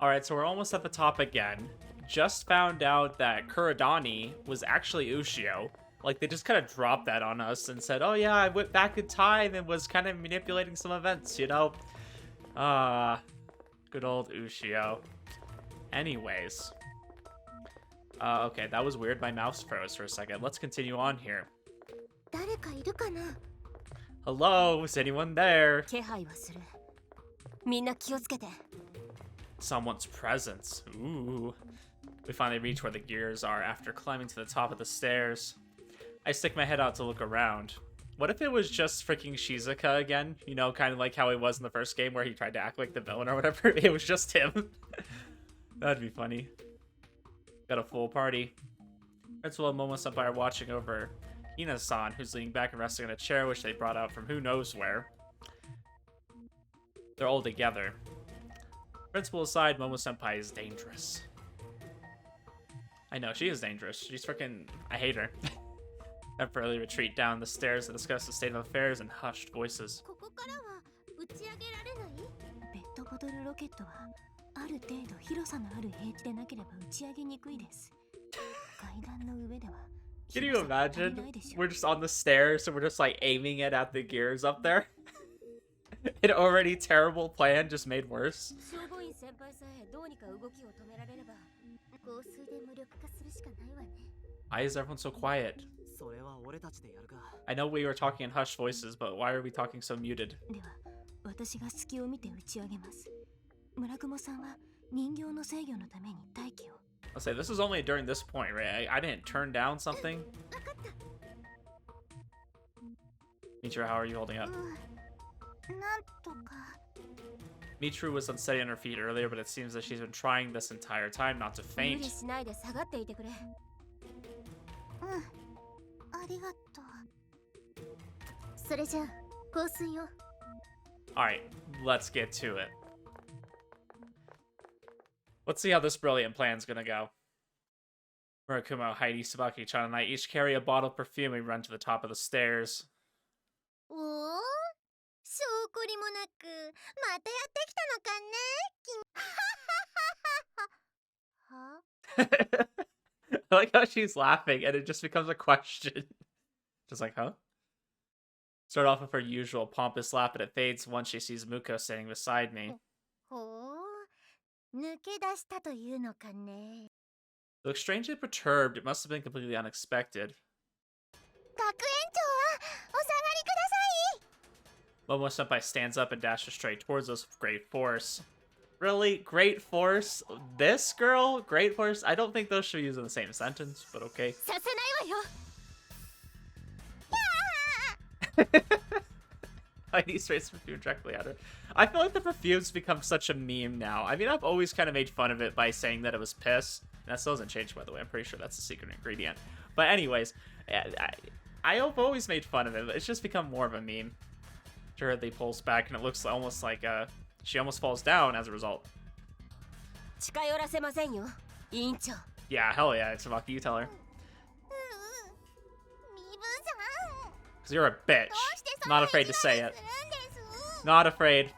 Alright, so we're almost at the top again. Just found out that Kurodani was actually Ushio. Like, they just kind of dropped that on us and said, oh yeah, I went back in time and was kind of manipulating some events, you know? Good old Ushio. Anyways. Okay, that was weird. My mouse froze for a second. Let's continue on here. Hello, is anyone there? Someone's presence. Ooh. We finally reach where the gears are after climbing to the top of the stairs. I stick my head out to look around. What if it was just freaking Shizuka again? You know, kind of like how he was in the first game where he tried to act like the villain or whatever. It was just him. That'd be funny. Got a full party. Principal and Momo-senpai are watching over Hina-san, who's leaning back and resting on a chair which they brought out from who knows where. They're all together. Principal aside, Momo-senpai is dangerous. I know, she is dangerous. She's freaking... I hate her. Temporarily retreat down the stairs to discuss the state of affairs in hushed voices. Can you imagine? We're just on the stairs and we're just like aiming it at the gears up there. An already terrible plan just made worse. Why is everyone so quiet? I know we were talking in hushed voices, but why are we talking so muted? I'll say this is only during this point, right? I didn't turn down something. Mitra, how are you holding up? Mitru was unsteady on her feet earlier, but it seems that she's been trying this entire time not to faint. Alright, let's get to it. Let's see how this brilliant plan's gonna go. Murakumo, Heidi, Tsubaki-chan, and I each carry a bottle of perfume and run to the top of the stairs. I like how she's laughing and it just becomes a question. Just like, huh? Start off with her usual pompous laugh, but it fades once she sees Muko standing beside me. Looks strangely perturbed. It must have been completely unexpected. Momo-senpai stands up and dashes straight towards us with great force. Really? Great force? This girl? Great force? I don't think those should be used in the same sentence, but okay. Heidi sprays perfume directly at her. I feel like the perfume's become such a meme now. I mean, I've always kind of made fun of it by saying that it was piss. And that still hasn't changed, by the way. I'm pretty sure that's the secret ingredient. But anyways, I've always made fun of it. It's just become more of a meme. Sure, they pulls back, and it looks almost like she almost falls down as a result. Yeah, hell yeah, it's Tsubaki, you tell her. Because you're a bitch. Not afraid to say it. Not afraid.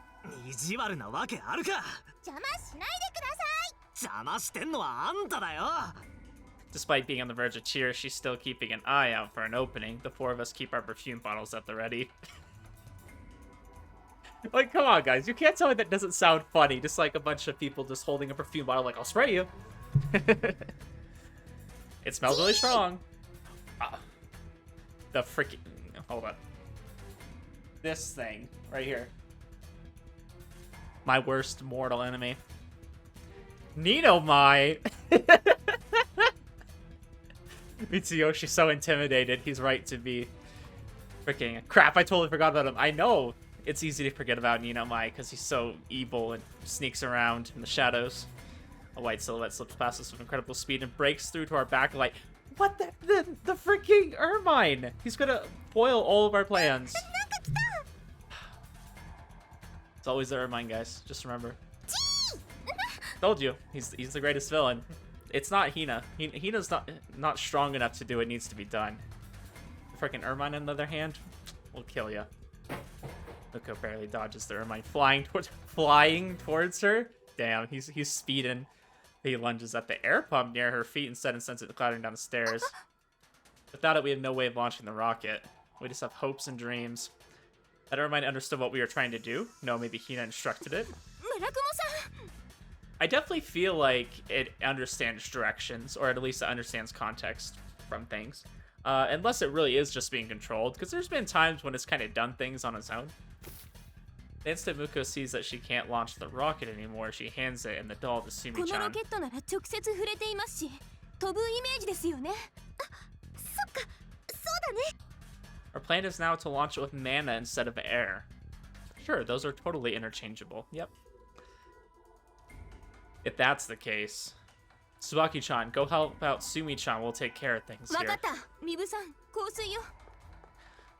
Despite being on the verge of tears, she's still keeping an eye out for an opening. The four of us keep our perfume bottles at the ready. Like, come on, guys. You can't tell me that doesn't sound funny. Just like a bunch of people just holding a perfume bottle like, I'll spray you. It smells really strong. The freaking... Hold on. This thing right here. My worst mortal enemy. Ninomai! Mitsuyoshi's so intimidated. He's right to be. Freaking crap, I totally forgot about him. I know it's easy to forget about Ninomai because he's so evil and sneaks around in the shadows. A white silhouette slips past us with incredible speed and breaks through to our backlight. What the freaking Ermine? He's gonna foil all of our plans. It's always the Ermine, guys. Just remember. Told you, he's the greatest villain. It's not Hina. Hina's not strong enough to do what needs to be done. The freaking Ermine, on the other hand, will kill you. Muko barely dodges the Ermine, flying towards her. damn, he's speeding. He lunges at the air pump near her feet instead and sends it clattering down the stairs. Without it, we have no way of launching the rocket. We just have hopes and dreams. I don't remind understood what we were trying to do. No, maybe Hina instructed it. I definitely feel like it understands directions, or at least it understands context from things. Unless it really is just being controlled, because there's been times when it's kind of done things on its own. The instant Muko sees that she can't launch the rocket anymore, she hands it and the doll to Sumi-chan. Our plan is now to launch it with mana instead of air. Sure, those are totally interchangeable. Yep. If that's the case, Tsubaki-chan, go help out Sumi-chan. We'll take care of things here.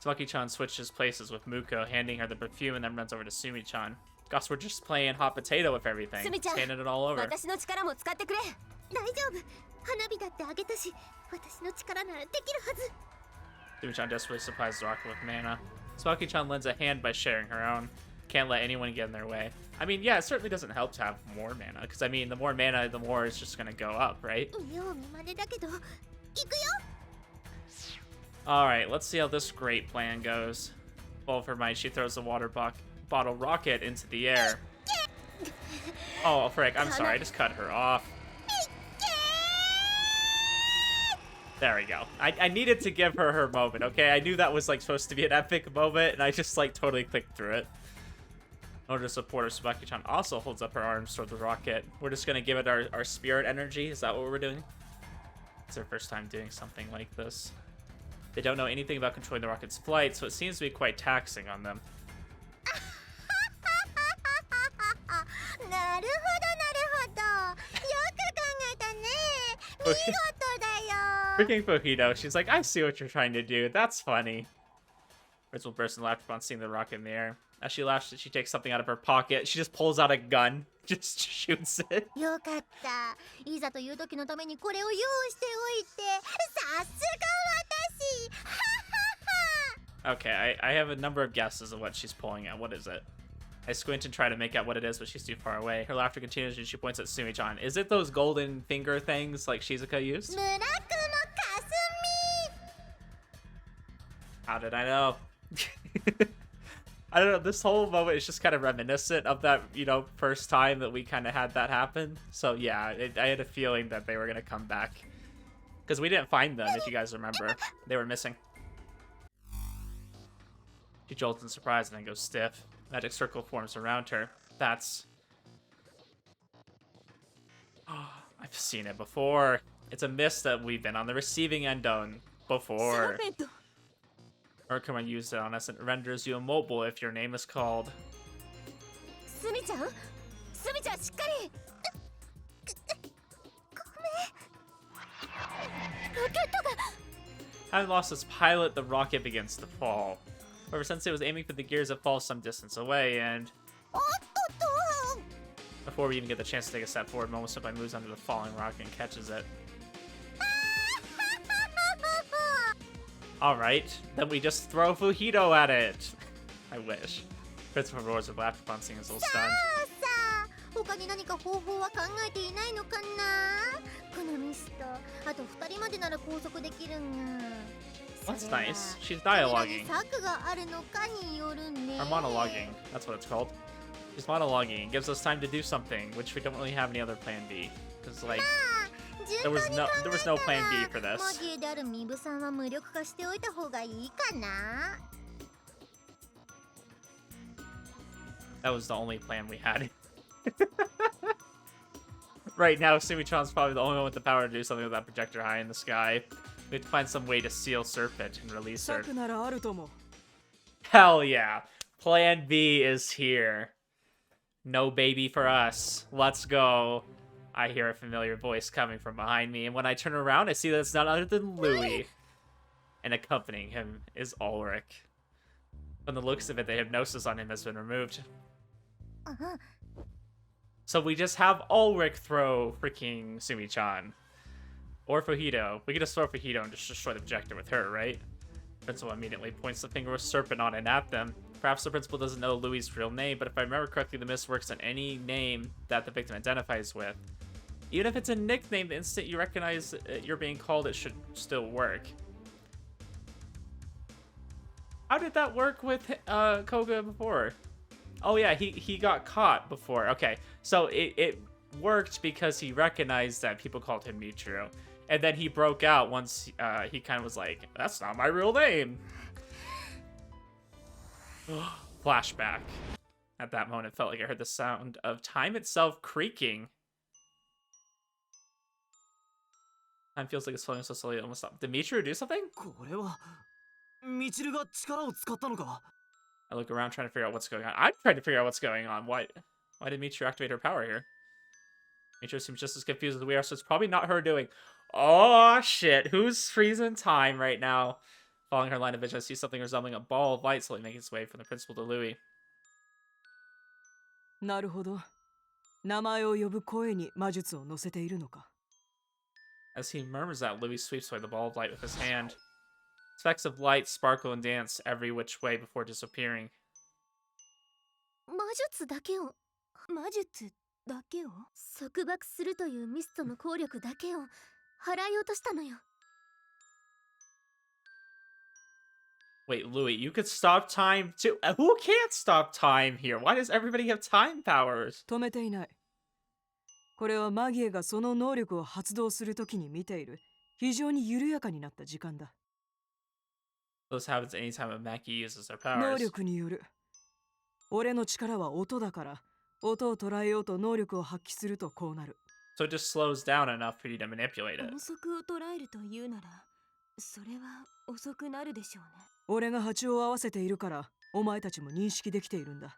Tsubaki-chan switches places with Muko, handing her the perfume, and then runs over to Sumi-chan. Gosh, we're just playing hot potato with everything. Standing it all over. Sumi-chan desperately supplies the rocket with mana. Tsubaki-chan lends a hand by sharing her own. Can't let anyone get in their way. I mean, yeah, it certainly doesn't help to have more mana, because, I mean, the more mana, the more it's just going to go up, right? Alright, let's see how this great plan goes. Full of her might, she throws the water bottle rocket into the air. Oh, frick, I'm sorry, I just cut her off. There we go. I needed to give her her moment, okay? I knew that was, like, supposed to be an epic moment, and I just, like, totally clicked through it. In order to support her, Tsubaki-chan also holds up her arms toward the rocket. We're just gonna give it our spirit energy. Is that what we're doing? It's their first time doing something like this. They don't know anything about controlling the rocket's flight, so it seems to be quite taxing on them. Freaking Fujito, she's like, I see what you're trying to do. That's funny. Riz will burst in laughter upon seeing the rocket in the air. As she laughs, she takes something out of her pocket. She just pulls out a gun. Just shoots it. Okay, I have a number of guesses of what she's pulling out. What is it? I squint and try to make out what it is, but she's too far away. Her laughter continues and she points at Sumi-chan. Is it those golden finger things like Shizuka used? How did I know? I don't know, this whole moment is just kind of reminiscent of that, you know, first time that we kind of had that happen. So yeah, I had a feeling that they were going to come back. Because we didn't find them, if you guys remember. They were missing. She jolts in surprise and then goes stiff. Magic circle forms around her. That's... Oh, I've seen it before. It's a mist that we've been on the receiving end on before. Urkuma used it on us and it renders you immobile if your name is called. Sumi-chan? Sumi-chan, shikkari! Having lost its pilot, the rocket begins to fall. However, Sensei was aiming for the gears that fall some distance away, and... Before we even get the chance to take a step forward, Momosenpai moves under the falling rocket and catches it. Alright, then we just throw Fujito at it. I wish. Principal roars with laughter upon seeing his little stunned. That's nice. She's dialoguing. Or monologuing. That's what it's called. She's monologuing. It gives us time to do something, which we don't really have any other plan B. Because, like... There was no plan B for this. That was the only plan we had. Right now, Sumi-chan's probably the only one with the power to do something with that projector high in the sky. We have to find some way to seal Serpent and release her. Hell yeah. Plan B is here. No baby for us. Let's go. I hear a familiar voice coming from behind me, and when I turn around, I see that it's none other than Louis. And accompanying him is Ulrich. From the looks of it, the hypnosis on him has been removed. So we just have Ulrich throw freaking Sumi-chan. Or Fujito. We could just throw Fujito and just destroy the projector with her, right? Principal immediately points the finger with Serpent on it at them. Perhaps the principal doesn't know Louis' real name, but if I remember correctly, the mist works on any name that the victim identifies with. Even if it's a nickname, the instant you recognize you're being called, it should still work. How did that work with Koga before? Oh yeah, he got caught before. Okay, so it worked because he recognized that people called him Michiru. And then he broke out once he kind of was like, that's not my real name. Flashback. At that moment, it felt like I heard the sound of time itself creaking. Time feels like it's flowing so slowly it almost stopped. Did Michiru do something? I look around trying to figure out what's going on. I'm trying to figure out what's going on. Why did Michiru activate her power here? Michiru seems just as confused as we are, so it's probably not her doing. Oh shit, who's freezing time right now? Following her line of vision, I see something resembling a ball of light slowly making its way from the principal to Louis. なるほど。名前を呼ぶ声に魔術を乗せているのか。As he murmurs that, Louis sweeps away the ball of light with his hand. Specks of light sparkle and dance every which way before disappearing. 魔術だけを束縛するというミストの効力だけを払い落としたのよ。Wait, Louis, you could stop time too? Who can't stop time here? Why does everybody have time powers? 止めていない。これはマギエがその能力を発動するときに見ている非常に緩やかになった時間だ。This happens anytime a Maki uses their 能 powers. 力による。俺の力は音だから、音を捉えようと能力を発揮するとこうなる。So it just slows down enough for you to manipulate it. 音速を捉えるというなら、それは遅くなるでしょうね。俺が波長を合わせているから、お前たちも認識できているんだ。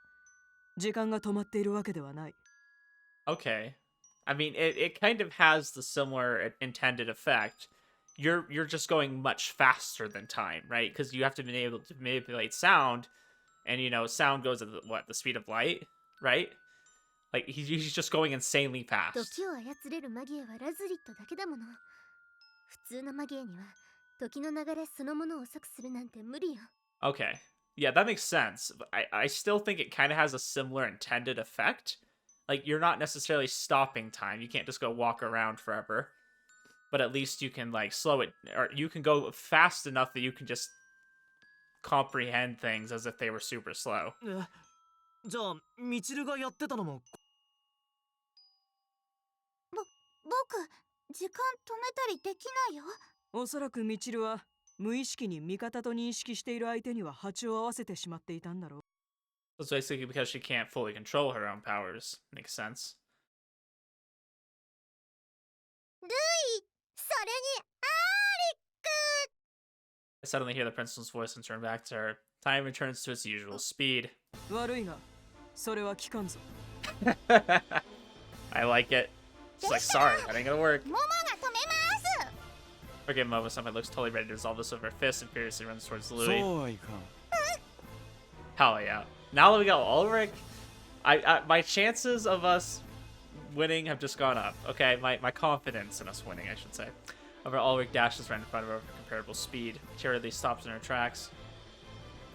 時間が止まっているわけではない。Okay. I mean, it kind of has the similar intended effect. You're just going much faster than time, right? Because you have to be able to manipulate sound, and you know, sound goes at the speed of light, right? Like he's just going insanely fast. 時を操れるマギエはラズリットだけだもの。普通のマギエには時の流れそのものを遅くするなんて無理よ。Okay. Yeah, that makes sense. But I still think it kind of has a similar intended effect. Like, you're not necessarily stopping time. You can't just go walk around forever. But at least you can, like, slow it. Or you can go fast enough that you can just comprehend things as if they were super slow. じゃあ、ミチルがやってたのも。僕、時間止めたりできないよ。おそらくミチルは無意識に味方と認識している相手には波長を合わせてしまっていたんだろう。So it's basically because she can't fully control her own powers. Makes sense. ルイ、それにアーリック。 I suddenly hear the principal's voice and turn back to her. Time returns to its usual speed. 悪いが、それは聞かんぞ。I like it. She's like, sorry, that ain't gonna work. モモが止めます。 Forget Momo, somebody looks totally ready to resolve this with her fist and furiously runs towards そ Louis. うはいかん。 Hell yeah. Now that we got Ulrich, my chances of us winning have just gone up. Okay, my confidence in us winning, I should say. Over Ulrich dashes right in front of her with comparable speed. Cheerily stops in her tracks.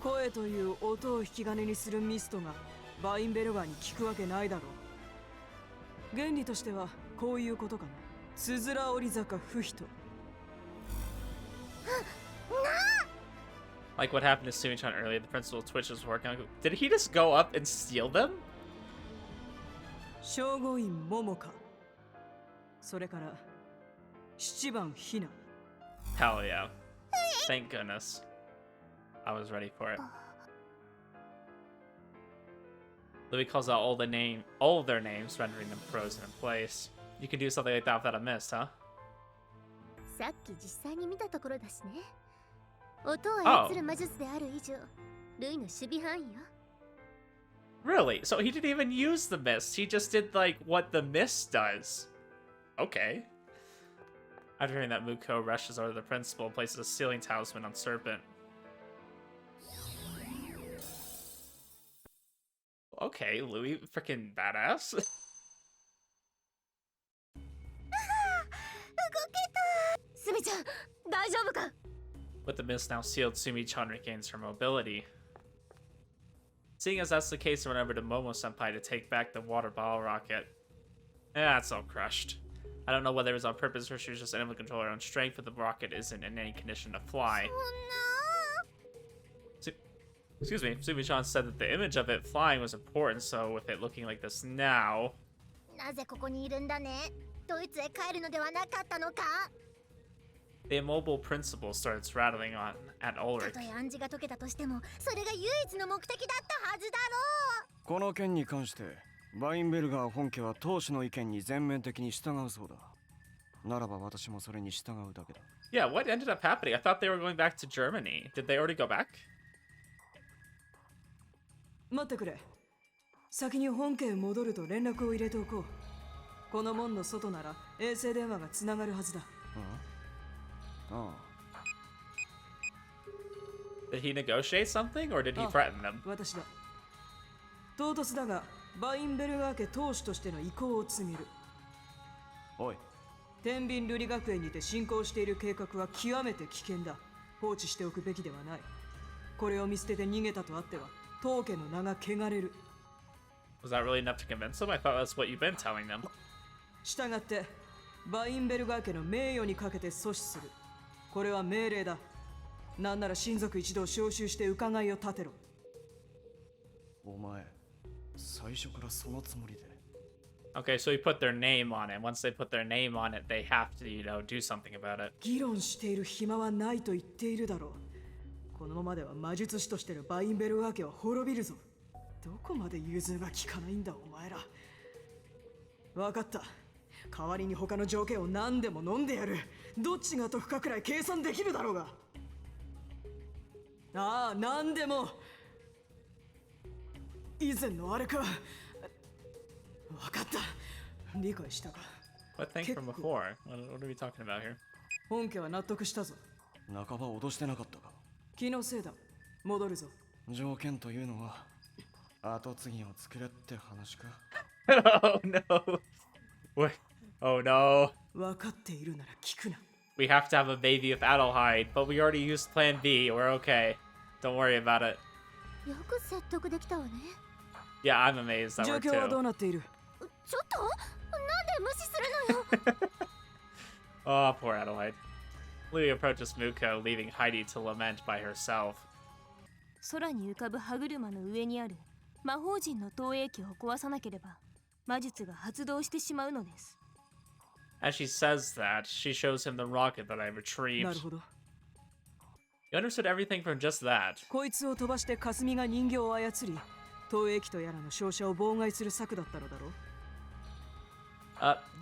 声という音を引き金にするミストがバインベルガーに効くわけないだろう。原理としてはこういうことかな。つづら折り坂不人。Like what happened to Onii-Chan earlier, the principal Twitch was working on. Did he just go up and steal them? 正吾院桃か。それから七番ひな。 Hell yeah. Thank goodness. I was ready for it. Louis calls out all of their names, rendering them frozen in place. You can do something like that without a mist, huh? さっき実際に見たところだしね。音を操る魔術である以上、ルイの守備範囲よ。Really? So he didn't even use the mist. He just did like what the mist does. Okay. After hearing that, Muko rushes over to the principal and places a sealing talisman on Serpent. Okay, Louis, freaking badass. 動けた。スミちゃん、大丈夫か？ With the mist now sealed, Sumi-chan regains her mobility. Seeing as that's the case, I went over to Momo-senpai to take back the water bottle rocket. It's all crushed. I don't know whether it was on purpose or she was just unable to control her own strength, but the rocket isn't in any condition to fly. Excuse me, Sumi-chan said that the image of it flying was important, so with it looking like this now... なぜここにいるんだね。ドイツへ帰るのではなかったのか。 The immobile principal starts rattling on at た Ulrich. とえ暗示が解けたとしても、それが唯一の目的だったはずだろう。この件に関してバインベルガー本家は当主の意見に全面的に従うそうだ。ならば私もそれに従うだけだ。Yeah, what ended up happening? I thought they were going back to Germany. Did they already go back? 待ってくれ。先に本家へ戻ると連絡を入れておこう。この門の外なら衛星電話がつながるはずだ。ああ。Did he negotiate something, or did he threaten them? 私だ。唐突だが、バインベルガー家当主としての意向を告げる。おい。天秤瑠璃学園にて進行している計画は極めて危険だ。放置しておくべきではない。これを見捨てて逃げたとあっては、当家の名が汚れる。Was that really enough to convince them? I thought that's what you've been telling them. したがって、バインベルガー家の名誉にかけて阻止する。これは命令だ。なんなら親族一同招集して伺いを立てろ。お前、最初からそのつもりで。Okay, so we put their name on it. Once they put their name on it, they have to, do something about it. 議論している暇はないと言っているだろう。このままでは魔術師としてのバインベルガー家は滅びるぞ。どこまで融通が利かないんだお前ら。わかった。代わりに他の条件を何でも飲んでやる。どっちが得かくらい計算できるだろうが。ああ、何でも。以前のあれか。わかった。理解したか。What thing from before? What are we talking about here? 本家は納得したぞ。半ば脅してなかったか。気のせいだ。戻るぞ。条件というのは後継ぎを作れって話か。Oh no! What? Oh no! 分かっているなら聞くな。We have to have a baby with Adelheid, but we already used Plan B. We're okay. Don't worry about it. よく説得できたわね。Yeah, I'm amazed that 状 worked 況はどう too. なっている？ちょっとなんで無視するのよ。Oh, poor Adelheid. Louis approaches Muko, leaving Heidi to lament by herself. 空に浮かぶ歯車の上にある魔法陣の投影機を壊さなければ魔術が発動してしまうのです。As she says that, she shows him the rocket that I なる retrieved. ほど。You understood everything from just that. こいつを飛ばして霞が人形を操り、投影機とやらの照射を妨害する策だったのだろう。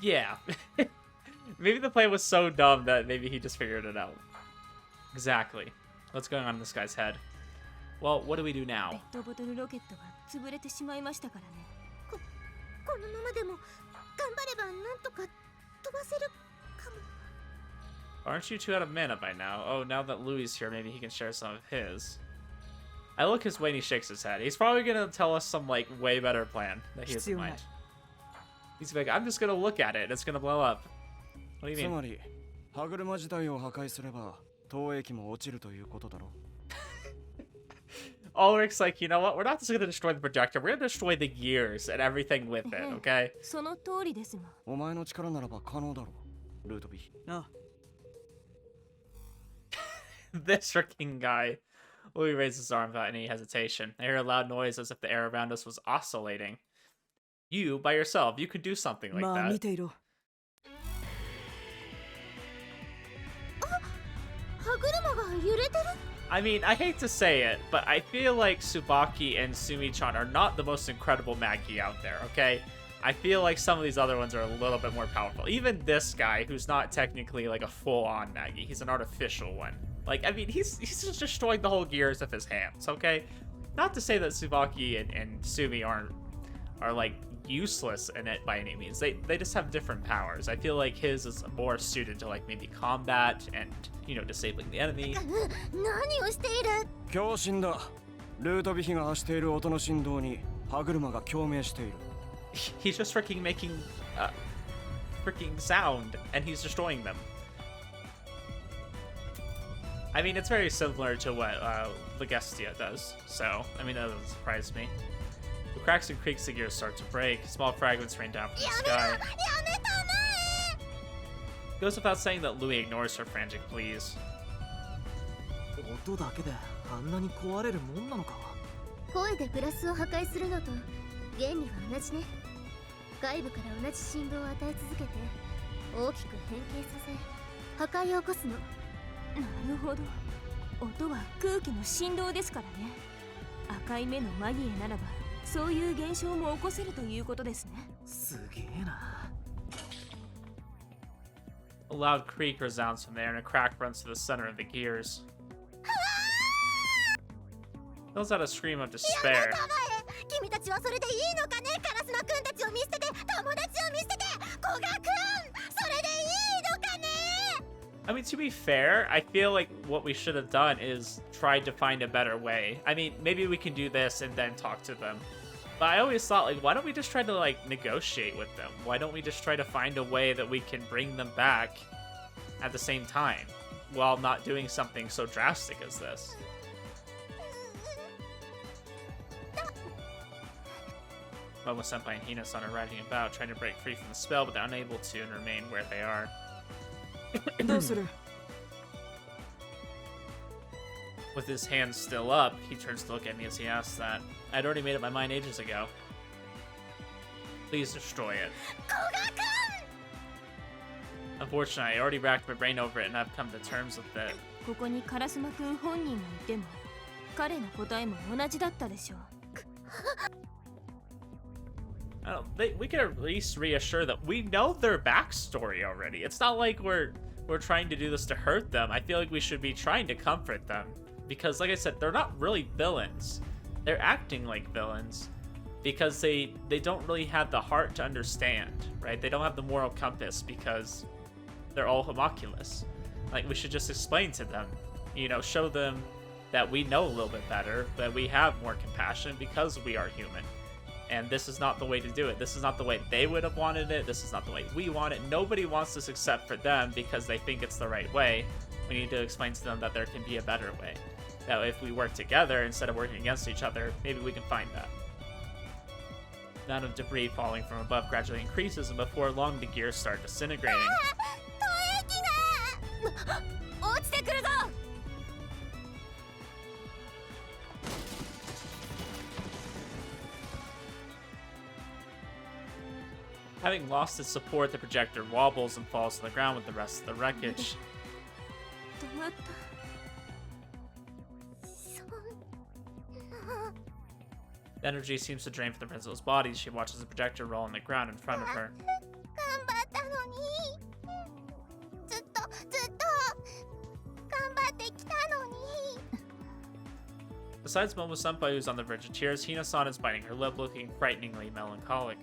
Yeah. Maybe the plan was so dumb that maybe he just figured it out. Exactly. What's going on in this guy's head? Well, what do we do ペ now? ットボトルロケットが潰れてしまいましたからね。このままでも頑張ればなんとか飛ばせるかも。 Aren't you two out of mana by now? Oh, now that Louis is here, maybe he can share some of his. I look his way and he shakes his head. He's probably gonna tell us some, like, way better plan that he has in mind. He's like, I'm just gonna look at it and it's gonna blow up. What do you つ mean? まり歯車自体を破壊すれば投影機も落ちるということだろ。Ulrich's like, you know what? We're not just gonna destroy the projector. We're gonna destroy the gears and everything with it, okay? その通りですが。お前の力ならば可能だろう、ルートビー。ああ、This freaking guy. Louis raises his arm without any hesitation. I hear a loud noise as if the air around us was oscillating. You, by yourself, you could do something like まあ見 that. ていろ。歯車が揺れてる。 I mean, I hate to say it, but I feel like Tsubaki and Sumi-chan are not the most incredible Magi out there, okay? I feel like some of these other ones are a little bit more powerful. Even this guy, who's not technically like a full-on Magi, he's an artificial one. Like, I mean, he's just destroying the whole gears with his hands, okay? Not to say that Tsubaki and Sumi are like useless in it by any means. They just have different powers. I feel like his is more suited to like maybe combat and, disabling the enemy. 何をしている？共振だ。ルートビヒが発している音の振動に歯車が共鳴している。He's just freaking making freaking sound and he's destroying them. I mean, it's very similar to what Legestia does, so, I mean, that doesn't surprise me. The cracks and creaks the gears start to break. Small fragments rain down from the sky. It goes without saying that Louis ignores her frantic pleas. 音だけであんなに壊れるもんなのか。声でグラスを破壊するのと原理は同じね。外部から同じ振動を与え続けて大きく変形させ破壊を起こすの。なるほど。音は空気の振動ですからね。赤い目のマギエならばそういう現象も起こせるということですね。すげえな。A loud creak resounds from there, and a crack runs to the center of the gears. Those out a scream of despair. 君たちはそれでいいのかね。カラスマくんたちを見捨てて友達を見捨ててコガくん、それでいいのかね。I mean, to be fair, I feel like what we should have done is tried to find a better way. I mean, maybe we can do this and then talk to them. But I always thought, like, why don't we just try to, like, negotiate with them? Why don't we just try to find a way that we can bring them back at the same time while not doing something so drastic as this? Momo-senpai and Hina-san are riding about, trying to break free from the spell, but they're unable to and remain where they are. どうする？ With his hands still up, he turns to look at me as he asks that. I'd already made up my mind ages ago. Please destroy it. Unfortunately, I already racked my brain over it and I've come to terms with it. ここにカラスマくん本人がいても彼の答えも同じだったでしょう。We can at least reassure them. We know their backstory already. It's not like we're trying to do this to hurt them. I feel like we should be trying to comfort them. Because, like I said, they're not really villains. They're acting like villains. Because they don't really have the heart to understand, right? They don't have the moral compass because they're all homunculus. Like, we should just explain to them. You know, show them that we know a little bit better, that we have more compassion because we are human. And this is not the way to do it. This is not the way they would have wanted it. This is not the way we want it. Nobody wants this except for them because they think it's the right way. We need to explain to them that there can be a better way. That if we work together instead of working against each other, maybe we can find that. The amount of debris falling from above gradually increases, and before long the gears start disintegrating. Having lost its support, the projector wobbles and falls to the ground with the rest of the wreckage. 止まった。 The energy seems to drain from the principal's body. She watches the projector roll on the ground in front of her. Besides Momo-senpai, who's on the verge of tears, Hina-san is biting her lip, looking frighteningly melancholic.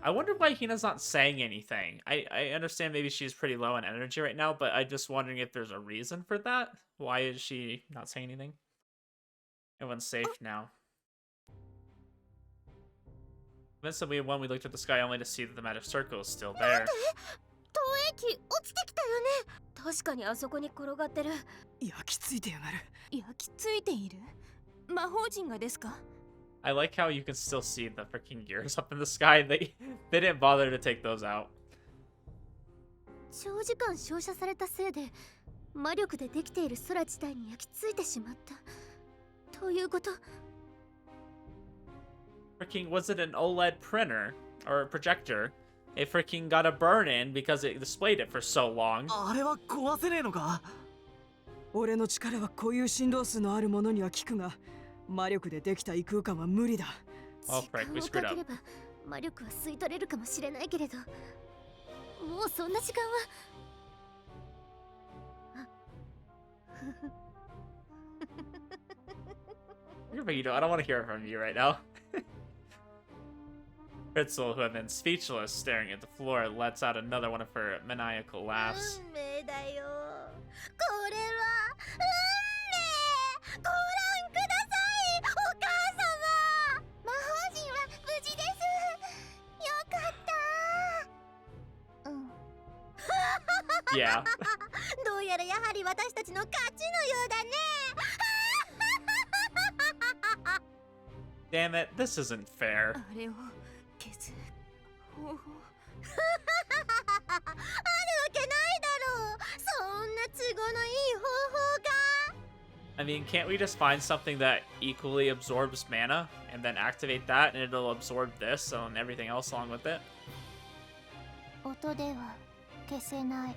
I wonder why Hina's not saying anything. I understand maybe she's pretty low on energy right now, but I'm just wondering if there's a reason for that. Why is she not saying anything? Everyone's safe now. Instantly, when we looked at the sky only to see that the magic circle is still there. 確かにあそこに転がってる。焼き付いてやがる。焼き付いている？魔法陣がですか？ I like how you can still see the freaking gears up in the sky. They didn't bother to take those out. 長時間照射されたせいで魔力でできている空自体に焼き付いてしまった。ということ。 Freaking, was it an OLED printer or a projector? It freaking got a burn in because it displayed it for so long. あれは壊せねえのか？俺の力は固有振動数のあるものには効くが、魔力でできた異空間は無理だ。Oh, frick, we screwed up. 魔力は吸い取れるかもしれないけれど、もうそんな時間は。You know, I don't want to hear it from you right now. Ritzel, who had been speechless, staring at the floor, lets out another one of her maniacal laughs. 運命だよ。これは運命。ご覧ください、お母様。魔法陣は無事です。よかった。うん。Yeah. どうやらやはり私たちの勝ちのようだね。 Damn it, this isn't fair. あれを消す方法。あるわけないだろう。そんな都合のいい方法が。 I mean, can't we just find something that equally absorbs mana and then activate that and it'll absorb this and everything else along with it? 音では消せない。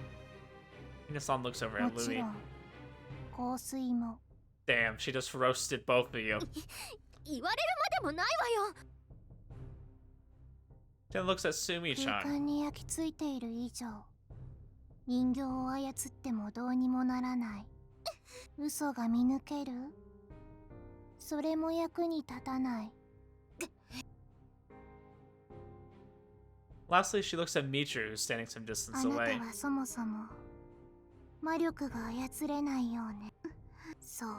Hina-san looks over も at ち Louis. ろん香水も。 Damn, she just roasted both of you. 言われるまでもないわよ。 Then looks at 空 Sumi-chan. 間に焼き付いている以上、人形を操ってもどうにもならない。嘘が見抜ける？それも役に立たない。 Lastly, she looks at Mitru, who's standing some あ distance な away. たはそもそも魔力が操れないようね。そう。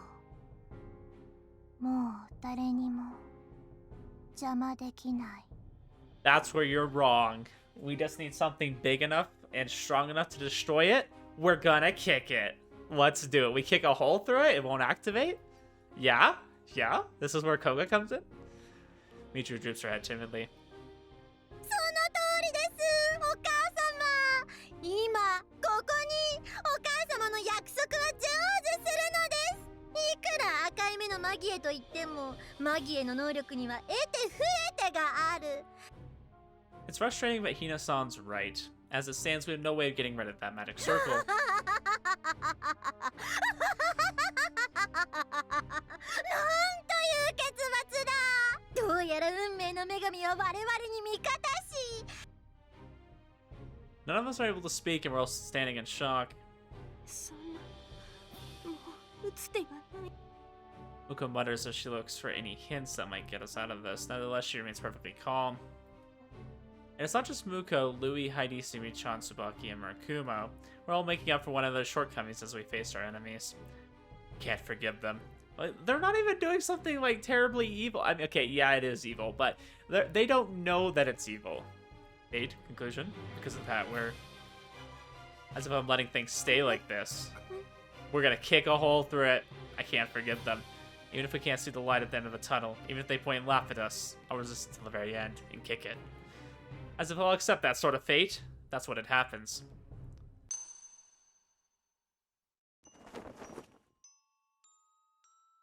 もう誰にも邪魔できない。 That's where you're wrong. We just need something big enough and strong enough to destroy it. We're gonna kick it. Let's do it. We kick a hole through it, it won't activate? Yeah? Yeah? This is where Koga comes in? Mitru droops her head timidly. その通りです、お母様。今ここにお母様の約束は成就するのです。いくら赤い目のマギエと言っても、マギエの能力には得て増えてがある。 It's frustrating, but Hina-san's right. As it stands, we have no way of getting rid of that magic circle. なんという結末だ。どうやら運命の女神は我々に味方し。 None of us are able to speak, and we're all standing in shock. そんなもう打つ手がない。 Muko mutters as she looks for any hints that might get us out of this. Nevertheless, she remains perfectly calm. And it's not just Muko, Louis, Heidi, Sumi-chan, Tsubaki, and Murakumo. We're all making up for one of their shortcomings as we face our enemies. Can't forgive them. They're not even doing something like terribly evil. I mean, okay, yeah, it is evil, but they don't know that it's evil. Eight, conclusion. Because of that, we're... As if I'm letting things stay like this. We're gonna kick a hole through it. I can't forgive them. Even if we can't see the light at the end of the tunnel, even if they point and laugh at us, I'll resist until the very end and kick it. As if I'll accept that sort of fate, that's what it happens.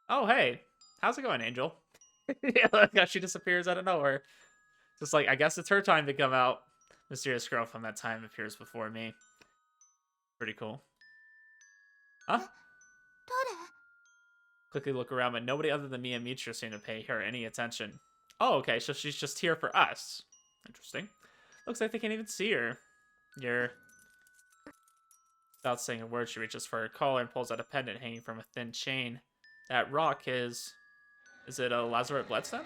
Oh, hey. How's it going, Angel? Yeah, look how she disappears out of nowhere. Just like, I guess it's her time to come out. Mysterious girl from that time appears before me. Pretty cool. Huh? 誰？ Quickly look around, but nobody other than me and Mitra seem to pay her any attention. Oh, okay, so she's just here for us. Interesting. Looks like they can't even see her. Without saying a word, she reaches for her collar and pulls out a pendant hanging from a thin chain. That rock is... Is it a lazarette bloodstone?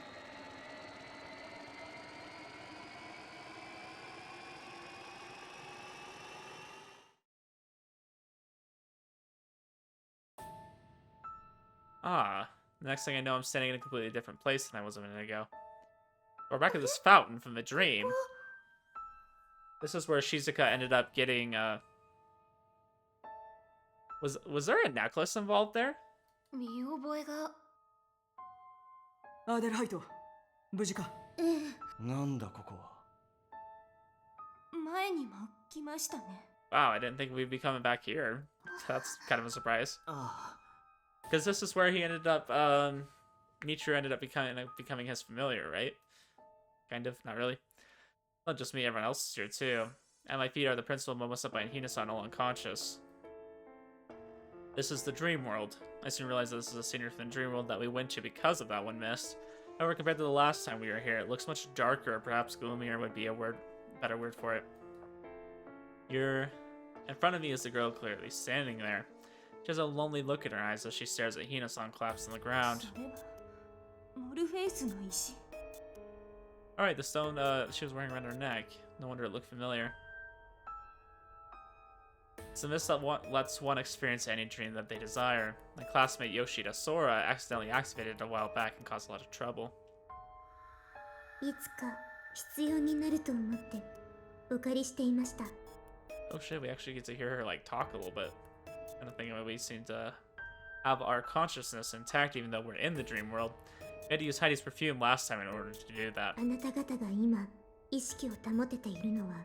Ah, the next thing I know, I'm standing in a completely different place than I was a minute ago. We're back at this fountain from the dream. This is where Shizuka ended up getting, Was there a necklace involved there? 見覚えが。アデルハイト、無事か？なんだここは。前にも来ましたね。 Wow, I didn't think we'd be coming back here. That's kind of a surprise. あ Because this is where he ended up, Mitru ended up becoming his familiar, right? Kind of, not really. Not just me, everyone else is here too. At my feet are the principal Momosapa and Hina-san all unconscious. This is the dream world. I soon realized that this is a scenery from the dream world that we went to because of that one mist. However, compared to the last time we were here, it looks much darker, perhaps gloomier would be a better word for it. In front of me is the girl clearly standing there. She has a lonely look in her eyes as she stares at Hina-san collapsed on the ground. それはモルフェイスの石。 Alright, the stone she was wearing around her neck. No wonder it looked familiar. It's a mist that lets one experience any dream that they desire. My classmate Yoshida Sora accidentally activated it a while back and caused a lot of trouble. いつか必要になると思ってお借りしていました。 Oh shit, we actually get to hear her like talk a little bit. And I think we seem to have our consciousness intact even though we're in the dream world. We had to use Heidi's perfume last time in order to do that. あなた方が今意識を保てているのは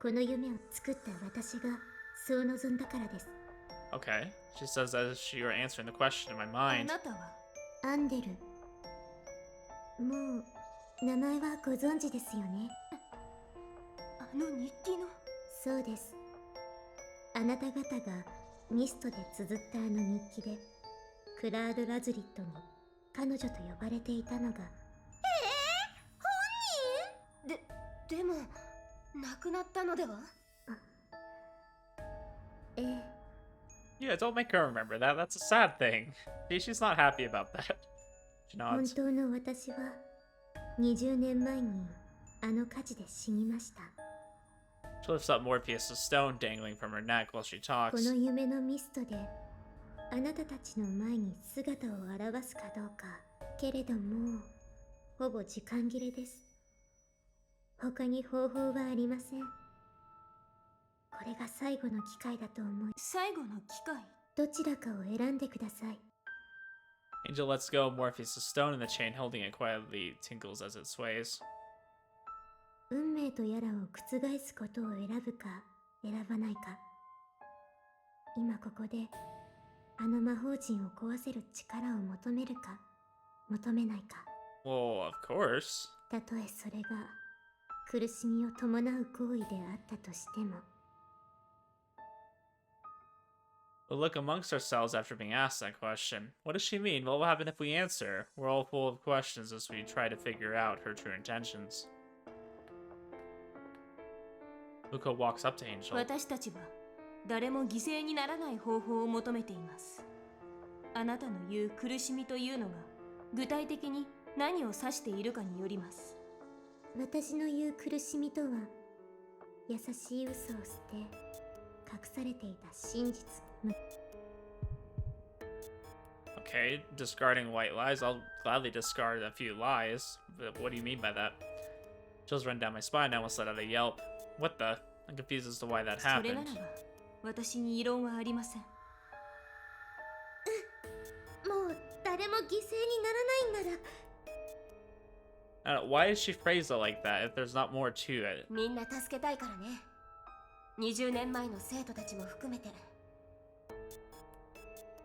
この夢を作った私がそう望んだからです。 Okay. She says as she were answering the question in my あ mind. なたはアンデル、もう名前はご存知ですよね。あの日記の。そうです。あなた方がミストで綴ったあの日記でクラード・ラズリットに彼女と呼ばれていたのが。本人？でも亡くなったのでは？ええ。 Yeah, don't make her remember that. That's a sad thing. See, she's not happy about that. She 本 nods. 当の私は20年前にあの火事で死にました。 She lifts up Morpheus' stone dangling from her neck while she こ talks. の夢のミストであなたたちの前に姿を現すかどうか。けれどもうほぼ時間切れです。他に方法はありません。これが最後の機会だと思い、最後の機会？どちらかを選んでください。 Angel lets go of Morpheus' stone and the chain holding it quietly tinkles as it sways. 運命とやらを覆すことを選ぶか選ばないか。今ここであの魔法陣を壊せる力を求めるか求めないか。 Well, of course. たとえそれが苦しみを伴う行為であったとしても。 We'll look amongst ourselves after being asked that question. What does she mean? What will happen if we answer? We're all full of questions as we try to figure out her true intentions. Muko walks up to Angel. 私たちは誰も犠牲にならない方法を求めています。あなたの言う苦しみというのが具体的に何を指しているかによります。私の言う苦しみとは優しい嘘を捨て隠されていた真実。 Okay, discarding white lies. I'll gladly discard a few lies. But what do you mean by that? Chills run down my spine. I almost let out a yelp. What the? I'm confused as to why that それな happened. らば私に異論はありません。もう誰も犠牲にならないんなら。 Why does she phrase it like that if there's not more to it? みんな助けたいからね。20年前の生徒たちも含めて。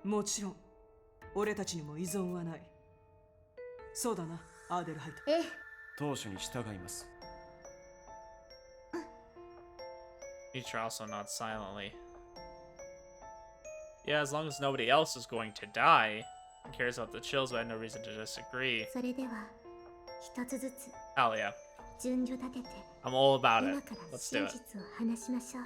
もちろん俺たちにも依存はない。そうだな、アーデルハイト。ええ。当主に従います。 Mitra also nods silently. Yeah, as long as nobody else is going to die and cares about the chills, I have no reason to disagree. それでは一つずつ Hell yeah. 順序立てて I'm all about 今 it. から Let's 真 do it. 実を話しましょう。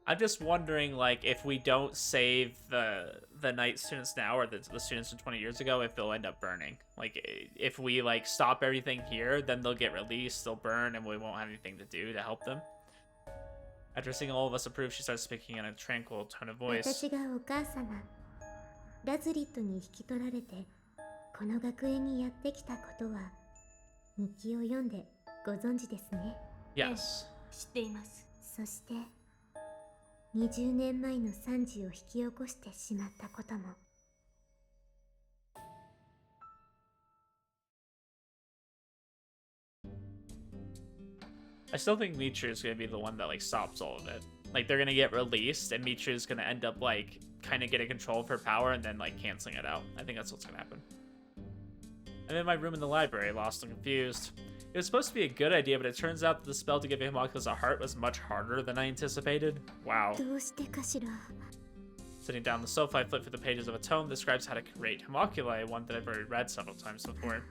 I'm just wondering, like, if we don't save the night students now or the students from 20 years ago, if they'll end up burning. Like, if we, like, stop everything here, then they'll get released, they'll burn, and we won't have anything to do to help them. After seeing all of us approve, she starts speaking in a tranquil tone of voice. 私がお母様ラズリットに引き取られてこの学園にやってきたことは日記を読んでご存知ですね。 Yes. 知っています。そして20年前の惨事を引き起こしてしまったことも。 I still think Mitra is going to be the one that, like, stops all of it. Like, they're going to get released, and Mitra is going to end up, like, kind of getting control of her power and then, like, canceling it out. I think that's what's going to happen. I'm in my room in the library, lost and confused. It was supposed to be a good idea, but it turns out that the spell to give a homunculus a heart was much harder than I anticipated. Wow. どうしてかしら。 Sitting down on the sofa, I flip through the pages of a tome that describes how to create homunculi, one that I've already read several times before.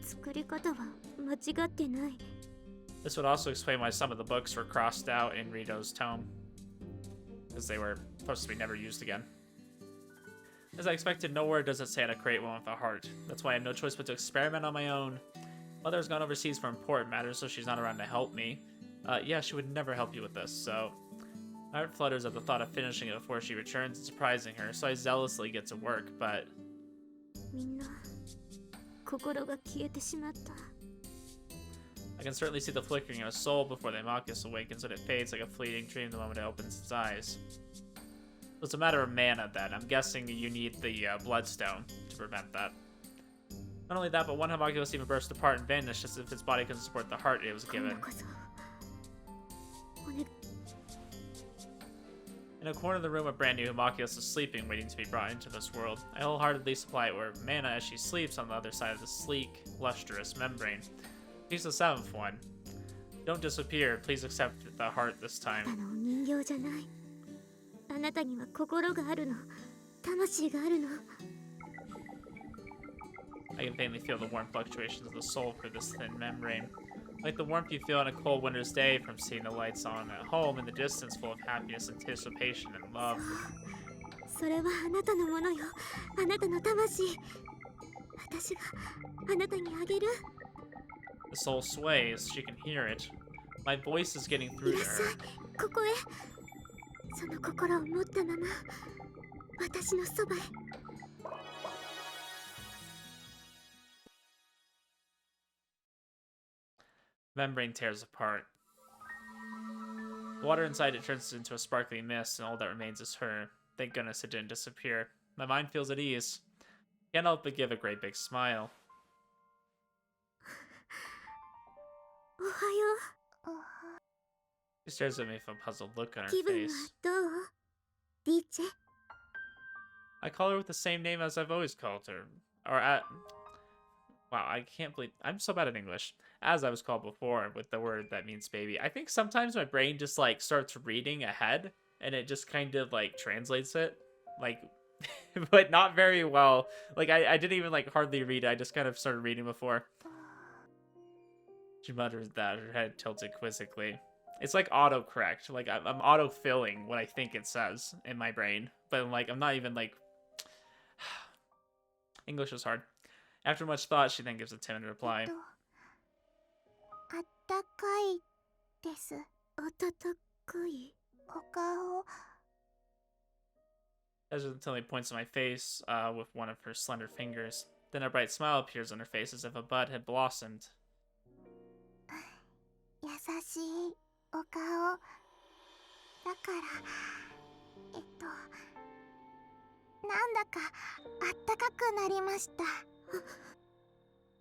作り方は間違ってない。 This would also explain why some of the books were crossed out in Rito's tome, because they were supposed to be never used again. As I expected, nowhere does it say how to create one with a heart. That's why I have no choice but to experiment on my own. Mother's gone overseas for important matters, so she's not around to help me. Yeah, she would never help you with this, so... My heart flutters at the thought of finishing it before she returns and surprising her, so I zealously get to work, but... みんな心が消えてしまった。 I can certainly see the flickering of a soul before the homunculus awakens, but it fades like a fleeting dream the moment it opens its eyes. It's a matter of mana then. I'm guessing you need the bloodstone to prevent that. Not only that, but one homunculus even burst apart and vanished as if its body couldn't support the heart it was given. In a corner of the room, a brand new homunculus is sleeping, waiting to be brought into this world. I wholeheartedly supply it with mana as she sleeps on the other side of the sleek, lustrous membrane. She's the seventh one. Don't disappear. Please accept the heart this time. I can faintly feel the warm fluctuations of the soul through this thin membrane. Like the warmth you feel on a cold winter's day from seeing the lights on at home in the distance, full of happiness, anticipation, and love. The soul sways. She can hear it. My voice is getting through to her. Membrane tears apart. The water inside it turns into a sparkling mist, and all that remains is her. Thank goodness it didn't disappear. My mind feels at ease. Can't help but give a great big smile. She stares at me with a puzzled look on her face. I call her with the same name as I've always called her. Wow, I can't believe... I'm so bad at English. As I was called before, with the word that means baby. I think sometimes my brain just, like, starts reading ahead, and it just kind of, like, translates it. Like, but not very well. Like, I didn't even, like, hardly read it. I just kind of started reading before. She mutters that, her head tilted quizzically. It's like autocorrect. Like, I'm auto-filling what I think it says in my brain. But, like, I'm not even, like... English is hard. After much thought, she then gives a timid reply. Hesitantly points to my face with one of her slender fingers. Then a bright smile appears on her face as if a bud had blossomed.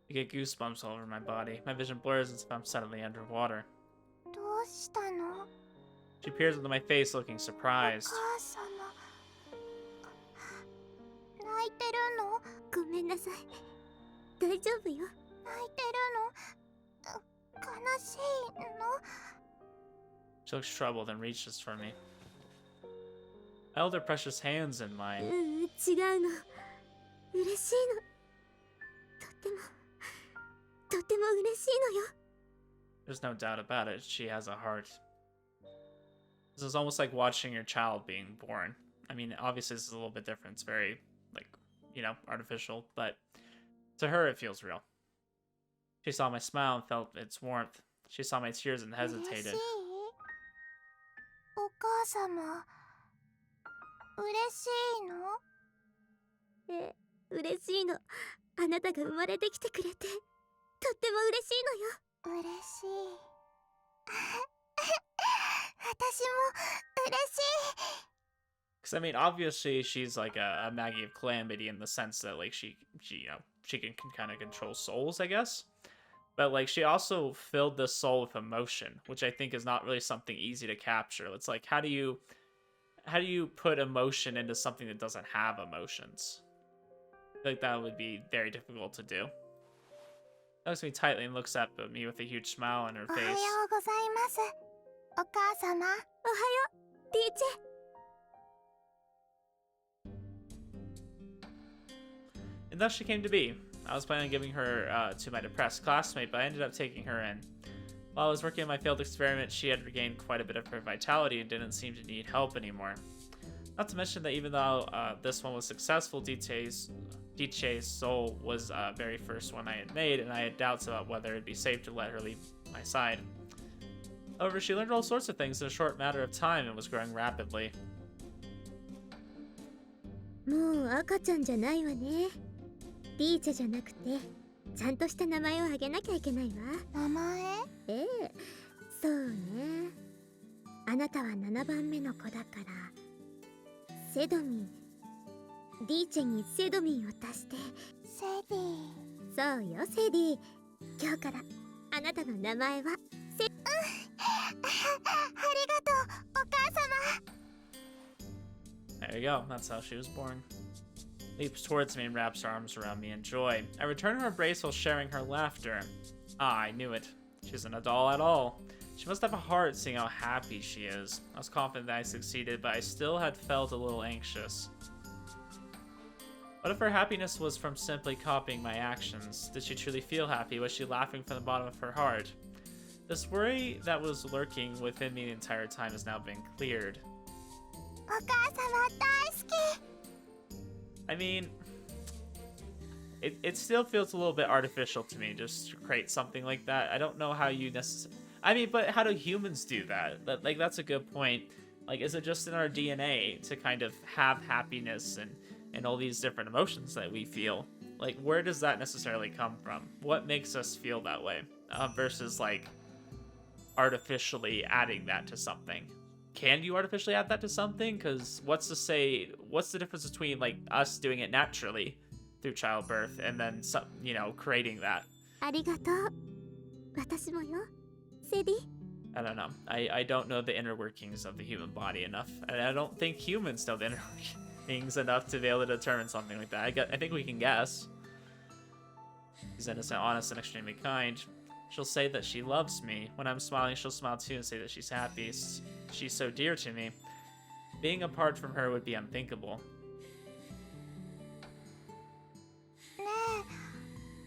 I get goosebumps all over my body. My vision blurs as if I'm suddenly underwater. She peers into my face looking surprised. She looks troubled and reaches for me. I held her precious hands in mine. There's no doubt about it, she has a heart. This is almost like watching your child being born. I mean, obviously this is a little bit different. It's very, like, you know, artificial, but to her it feels real. She saw my smile and felt its warmth. She saw my tears and hesitated. Because, I mean, obviously she's like a Maggie of Calamity in the sense that, like, she you know, she can kind of control souls, I guess. But, like, she also filled the soul with emotion, which I think is not really something easy to capture. It's like, how do you put emotion into something that doesn't have emotions? I feel like that would be very difficult to do. She looks at me tightly and looks up at me with a huge smile on her face. And thus she came to be. I was planning on giving her to my depressed classmate, but I ended up taking her in. While I was working on my failed experiment, she had regained quite a bit of her vitality and didn't seem to need help anymore. Not to mention that even though this one was successful, Diche's soul was the very first one I had made, and I had doubts about whether it'd be safe to let her leave my side. However, she learned all sorts of things in a short matter of time and was growing rapidly. もう赤ちゃんじゃないわね。ディーチェじゃなくて、ちゃんとした名前をあげなきゃいけないわ。名前？ええ、そうね。あなたは7番目の子だから、セドミン。ディーチェにセドミンを足して。セディ。そうよ、セディ。今日からあなたの名前はセ。ありがとう、お母様。 There you go. That's how she was born. Leaps towards me and wraps her arms around me in joy. I return her embrace while sharing her laughter. Ah, I knew it. She isn't a doll at all. She must have a heart seeing how happy she is. I was confident that I succeeded, but I still had felt a little anxious. What if her happiness was from simply copying my actions? Did she truly feel happy? Was she laughing from the bottom of her heart? This worry that was lurking within me the entire time has now been cleared. お母様大好き。 I mean, it still feels a little bit artificial to me just to create something like that. I don't know how you necessarily... I mean, but how do humans do that? Like, that's a good point. Like, is it just in our DNA to kind of have happiness and all these different emotions that we feel? Like, where does that necessarily come from? What makes us feel that way? Versus, like, artificially adding that to something. Can you artificially add that to something? Because what's the difference between, like, us doing it naturally through childbirth and then, some, you know, creating that? ありがとう。私もよ、セディ。 I don't know. I don't know the inner workings of the human body enough. And I don't think humans know the inner workings enough to be able to determine something like that. I think we can guess. She's innocent, honest, and extremely kind. She'll say that she loves me. When I'm smiling, she'll smile too and say that she's happy. She's so dear to me. Being apart from her would be unthinkable. ね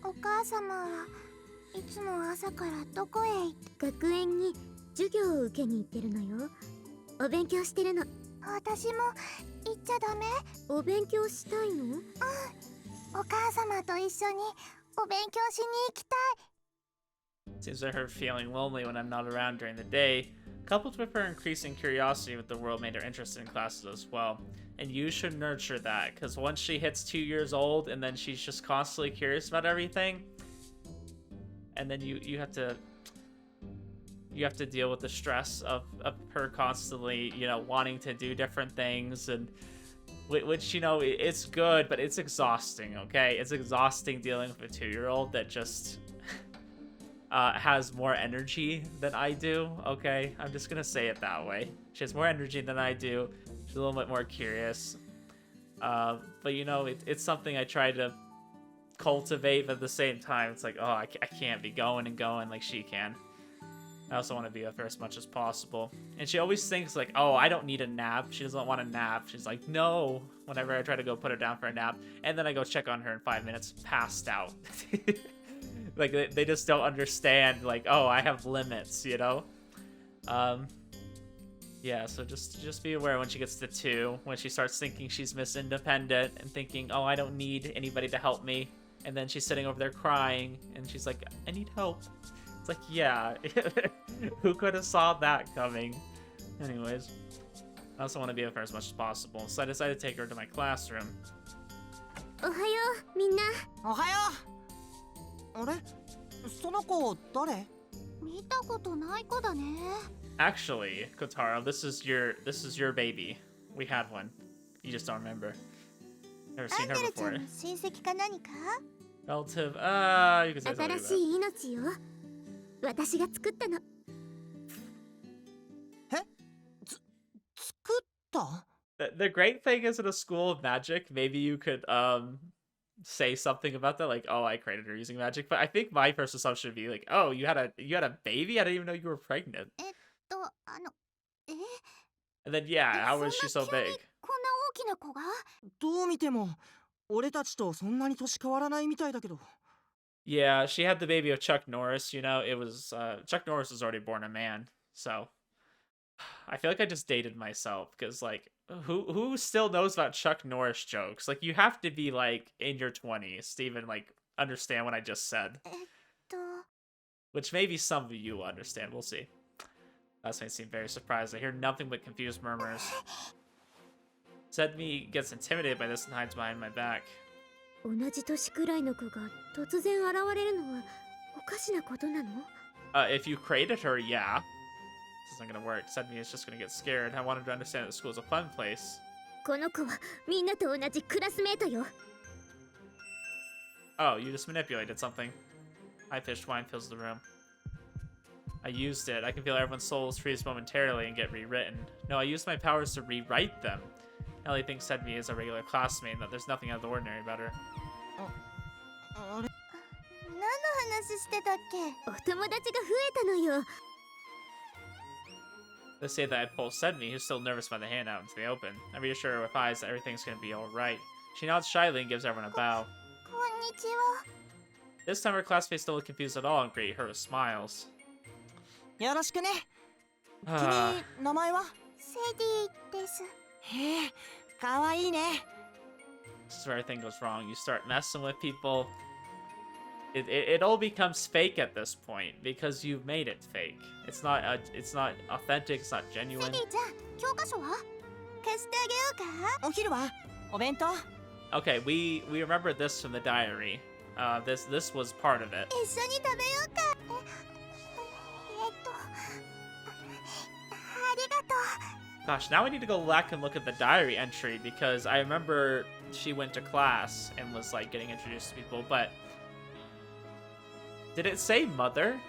え、お母様はいつも朝からどこへ行って。学園に授業を受けに行ってるのよ。お勉強してるの。私も行っちゃダメ？お勉強したいの？うん。お母様と一緒にお勉強しに行きたい。 Seems like her feeling lonely when I'm not around during the day, coupled with her increasing curiosity with the world, made her interested in classes as well. And you should nurture that, because once she hits 2 years old and then she's just constantly curious about everything, and then you have to deal with the stress of her constantly, you know, wanting to do different things, and which, you know, it's good, but it's exhausting. Okay, it's exhausting dealing with a 2-year-old that just has more energy than I do. Okay, I'm just gonna say it that way. She has more energy than I do. She's a little bit more curious, but you know, it's something I try to cultivate, but at the same time it's like, oh, I can't be going and going like she can. I also want to be with her as much as possible, and she always thinks like, oh, I don't need a nap. She doesn't want a nap. She's like, no, whenever I try to go put her down for a nap, and then I go check on her in 5 minutes, passed out. Like, they just don't understand, like, oh, I have limits, you know? Yeah, so just be aware when she gets to 2, when she starts thinking she's Miss Independent and thinking, oh, I don't need anybody to help me. And then she's sitting over there crying, and she's like, I need help. It's like, yeah, who could have saw that coming? Anyways, I also want to be with her as much as possible, so I decided to take her to my classroom. おはよう、みんな。おはよう。あれ、その子誰？見たことない子だね。 Actually, Kotaro, this is your baby. We had one. You just don't remember. Never ア seen ン her ゲルちゃん before. の親戚か何か？ Relative, you can say something 新 like しい命よ。私が作ったの。作った？ that. The great thing is in a school of magic, maybe you could say something about that, like, oh, I created her using magic. But I think my first assumption would be like, oh, you had a baby? I didn't even know you were pregnant. え？ And then yeah, how was she so そんな急 big? にこんな大きな子が？どう見ても俺たちとそんなに年変わらないみたいだけど。 Yeah, she had the baby of Chuck Norris, you know, it was Chuck Norris was already born a man, so I feel like I just dated myself, because like who still knows about Chuck Norris jokes? Like, you have to be like in your 20s to even like understand what I just said. Which maybe some of you will understand, we'll see. That's may seem very surprised. I hear nothing but confused murmurs. Sedmi gets intimidated by this and hides behind my back. 同じ年くらいの子が突然現れるのはおかしなことなの？ If you created her, yeah. This isn't gonna work. Sedmi is just gonna get scared. I wanted to understand that the school is a fun place. この子はみんなと同じクラスメートよ。 Oh, you just manipulated something. High-pitched whine fills the room. I used it. I can feel everyone's souls freeze momentarily and get rewritten. No, I used my powers to rewrite them. Ellie thinks Sedmi is a regular classmate and that there's nothing out of the ordinary about her. 何の話してたっけ？お友達が増えたのよ。 They say that I pull Sedmi, who's still nervous by the hand, out into the open. I reassure her with eyes that everything's gonna be alright. She nods shyly and gives everyone a bow. こんにちは。 This time her classmates don't look confused at all and greet her with smiles. よろしくね。 Ah, 君、名前は？セディです。へえ、かわいいね。 this is where everything goes wrong. You start messing with people. It all becomes fake at this point because you've made it fake. It's not authentic. It's not セ genuine. ディちゃん、教科書は？貸してあげようか？お昼は？お弁当？ Okay, we remember this from the diary. This was part of it. 一緒に食べようか。ありがとう。 Gosh, now I need to go back and look at the diary entry because I remember she went to class and was like getting introduced to people, but did it say mother?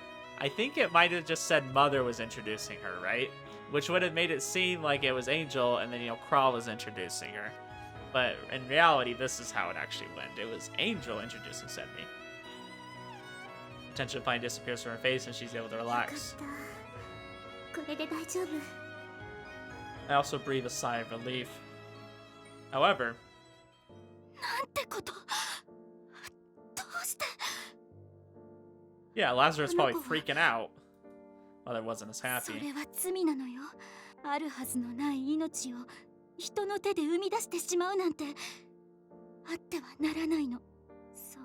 I think it might have just said mother was introducing her, right? Which would have made it seem like it was Angel and then, Kral was introducing her. But in reality, this is how it actually went. It was Angel introducing Sedmi. Tension finally disappears from her face and she's able to よかっ relax. た。これで大丈夫。 I also breathe a sigh of relief. However, なんてこと。どうして。 yeah, Lazarus probably freaking out. Mother wasn't as そ happy. れは罪なのよ。あるはずのない命を人の手で生み出してしまうなんてあってはならないの。そ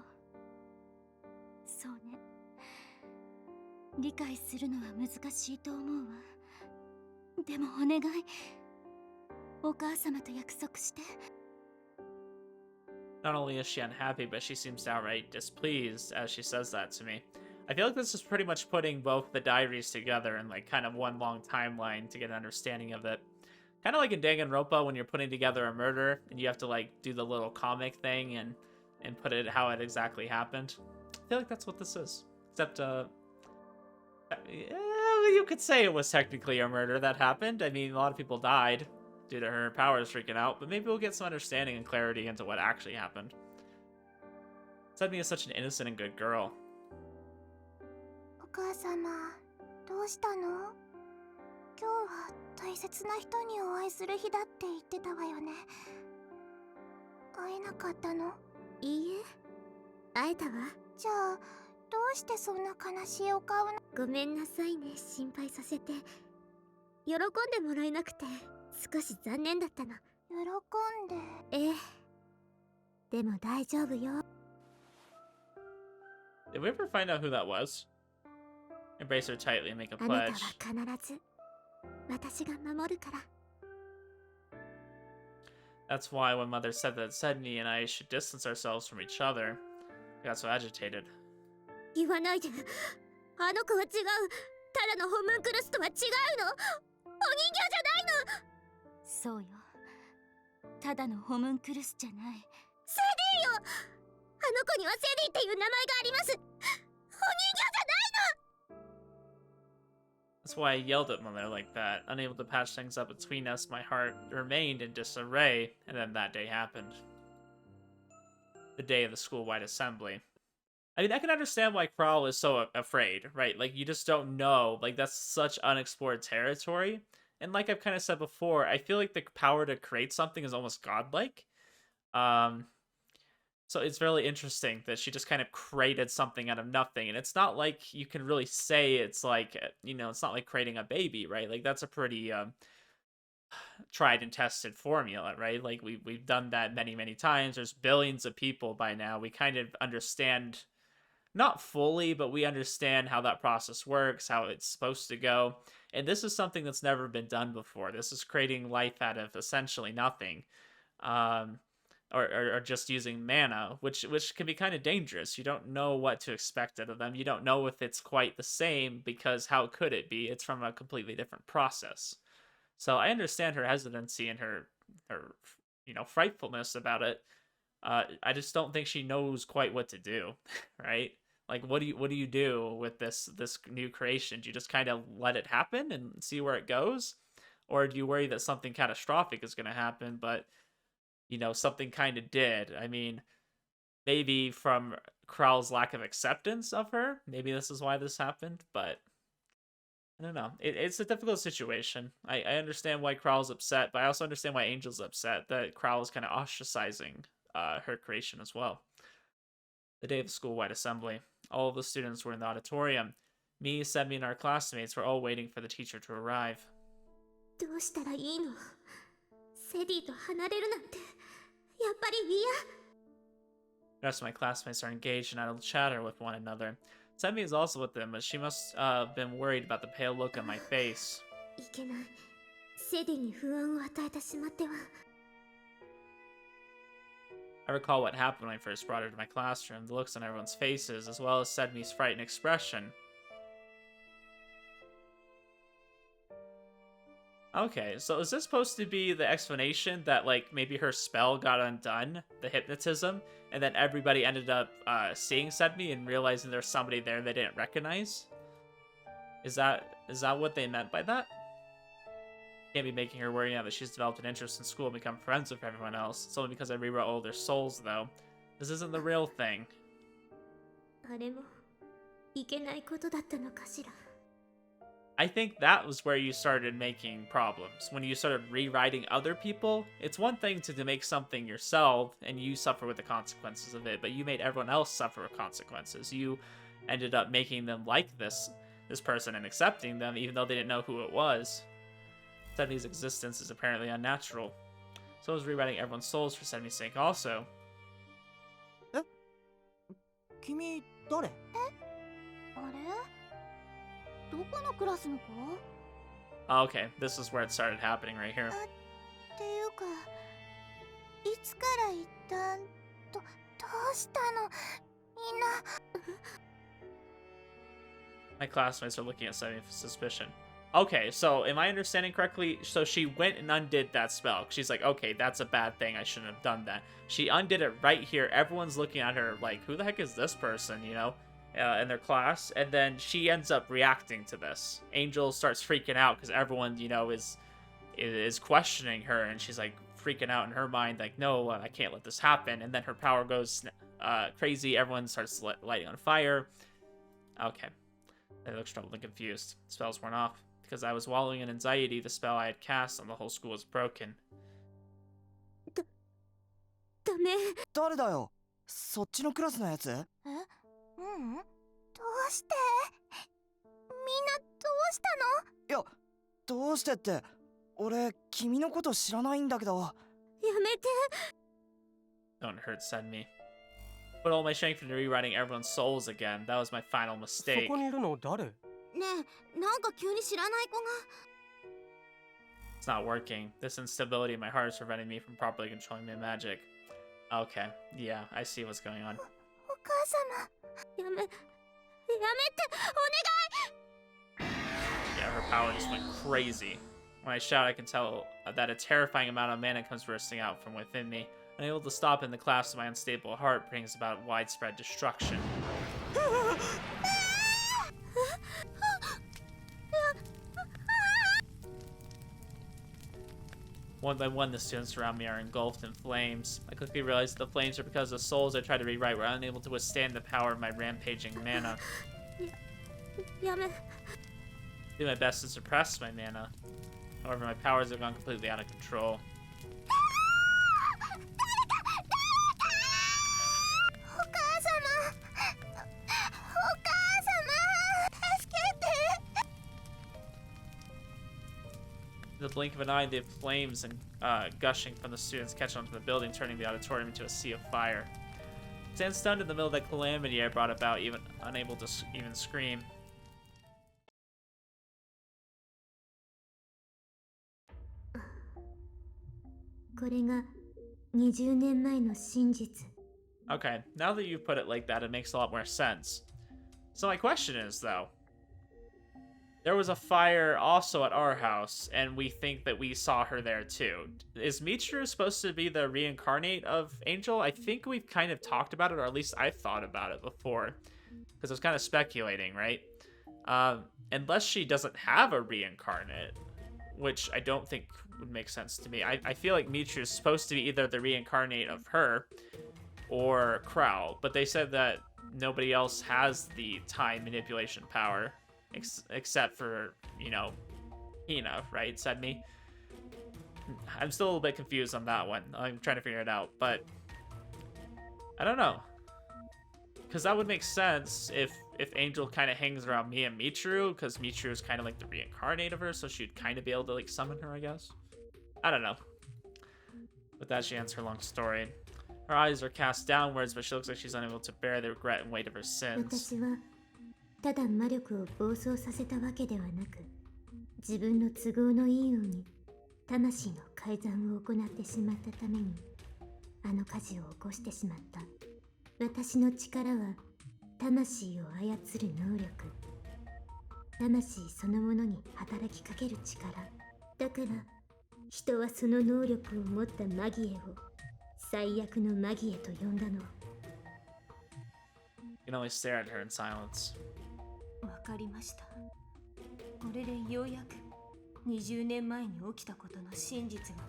うね。理解するのは難しいと思うわ。でもお願い。お母様と約束して。 Not only is she unhappy, but she seems outright displeased as she says that to me. I feel like this is pretty much putting both the diaries together in like kind of one long timeline to get an understanding of it. Kind of like in Danganronpa when you're putting together a murder and you have to like do the little comic thing and put it how it exactly happened. I feel like that's what this is. Except you could say it was technically a murder that happened. I mean, a lot of people died due to her powers freaking out, but maybe we'll get some understanding and clarity into what actually happened. Sedmi is such an innocent and good girl. お母様、どうしたの？今日は大切な人にお会いする日だって言ってたわよね。会えなかったの？いいえ、会えたわ。じゃあ、どうしてそんな悲しいお顔な？ごめんなさいね、心配させて。喜んでもらえなくて少し残念だったの。喜んで？ええ。でも大丈夫よ。 Did we ever find out who that was? Embrace her tightly and make a あなたは pledge. 必ず私が守るから。 That's why when Mother said that Sedmi and I should distance ourselves from each other, I got so agitated. 言わないで。あの子は違う。ただのホムンクルスとは違うの。お人形じゃないの。そうよ。ただのホムンクルスじゃない。セディよ。あの子にはセディっていう名前があります。お人形じゃないの。 That's why I yelled at Mother like that. Unable to patch things up between us, my heart remained in disarray, and then that day happened. The day of the school-wide assembly. I mean, I can understand why Kral is so afraid, right? Like, you just don't know. Like, that's such unexplored territory. And like I've kind of said before, I feel like the power to create something is almost godlike. So it's really interesting that she just kind of created something out of nothing. And it's not like you can really say it's like, it's not like creating a baby, right? Like, that's a pretty tried and tested formula, right? Like, we've done that many, many times. There's billions of people by now. We kind of understand, not fully, but we understand how that process works, how it's supposed to go. And this is something that's never been done before. This is creating life out of essentially nothing. Or just using mana, which can be kind of dangerous. You don't know what to expect out of them. You don't know if it's quite the same, because how could it be? It's from a completely different process. So I understand her hesitancy and her frightfulness about it. I just don't think she knows quite what to do, right? Like, what do you do with this new creation? Do you just kind of let it happen and see where it goes, or do you worry that something catastrophic is going to happen? But something kind of did. I mean, maybe from Kral's lack of acceptance of her, maybe this is why this happened. But I don't know. It's a difficult situation. I understand why Kral's upset, but I also understand why Angel's upset that Kral is kind of ostracizing her creation as well. The day of the school-wide assembly, all of the students were in the auditorium. Me, Semi, and our classmates were all waiting for the teacher to arrive. どうしたらいいの？セディと離れるなんて、やっぱり嫌。 The rest of my classmates are engaged in idle chatter with one another. Semi is also with them, but she must have been worried about the pale look on my face. いけない。セディに不安を与えてしまっては。 I recall what happened when I first brought her to my classroom, the looks on everyone's faces, as well as Sedmi's frightened expression. Okay, so is this supposed to be the explanation that, like, maybe her spell got undone, the hypnotism, and then everybody ended up seeing Sedmi and realizing there's somebody there they didn't recognize? Is that what they meant by that? Can't be making her worry now that she's developed an interest in school and become friends with everyone else. It's only because I rewrote all their souls, though. This isn't the real thing. あれもいけないことだったのかしら。 I think that was where you started making problems. When you started rewriting other people, it's one thing to make something yourself and you suffer with the consequences of it, but you made everyone else suffer with consequences. You ended up making them like this person and accepting them even though they didn't know who it was. Sedmi's existence is apparently unnatural. So is rewriting everyone's souls for Sedmi's sake also. 君誰？あれ？どこのクラスの子？ Okay, this is where it started happening right here. っていうか、いつから一旦どうしたの？みんな。 My classmates are looking at Sedmi with suspicion. Okay, so am I understanding correctly? So she went and undid that spell. She's like, okay, that's a bad thing. I shouldn't have done that. She undid it right here. Everyone's looking at her like, who the heck is this person, in their class? And then she ends up reacting to this. Angel starts freaking out because everyone, is questioning her. And she's like freaking out in her mind, like, no, I can't let this happen. And then her power goes crazy. Everyone starts lighting on fire. Okay. They look troubled and confused. Spells weren't off. Because I was wallowing in anxiety, the spell I had cast on the whole school was broken. ダメ。誰だよ？そっちのクラスのやつ？え？うん。どうして？みんなどうしたの？いや、どうしてって、俺君のこと知らないんだけど。やめて。 Don't hurt Sedmi. Put all my strength into rewriting everyone's souls again. That was my final mistake. そこにいるの誰？ねえ、なんか急に知らない子が。 It's not working. This instability in my heart is preventing me from properly controlling my magic. Okay, yeah, I see what's going on. お母様。やめて、お願い。 Yeah, her power just went crazy. When I shout, I can tell that a terrifying amount of mana comes bursting out from within me. Unable to stop in the collapse of my unstable heart brings about widespread destruction. One by one, the students around me are engulfed in flames. I quickly realized the flames are because the souls I tried to rewrite were unable to withstand the power of my rampaging mana. やめ。 Do my best to suppress my mana. However, my powers have gone completely out of control. お母様。助けて。 In the blink of an eye, the flames and gushing from the students catch onto the building, turning the auditorium into a sea of fire. I stand stunned in the middle of that calamity I brought about, even unable to even scream. これが20年前の真実。 Okay, now that you put it like that, it makes a lot more sense. So my question is, though, there was a fire also at our house, and we think that we saw her there too. Is Michiru supposed to be the reincarnate of Angel? I think we've kind of talked about it, or at least I've thought about it before, because I was kind of speculating, right? Unless she doesn't have a reincarnate, which I don't think would make sense to me. I feel like Michiru is supposed to be either the reincarnate of her or Crow, but they said that nobody else has the time manipulation power except for, you know, Hina, right? Said me. I'm still a little bit confused on that one. I'm trying to figure it out, but I don't know. Because that would make sense if Angel kind of hangs around me and Michiru, because Michiru is kind of like the reincarnate of her, so she'd kind of be able to like summon her, I guess. I don't know. With that, she ends her long story. Her eyes are cast downwards, but she looks like she's unable to bear the regret and weight of her sins. 私はただ魔力を暴走させたわけではなく、自分の都合のいいように魂の改ざんを行ってしまったためにあの火事を起こしてしまった。私の力は魂を操る能力。魂そのものに働きかける力。だから人はその能力を持ったマギエを最悪のマギエと呼んだの。You can only stare at her in silence. わかりました。これでようやく20年前に起きたことの真実が。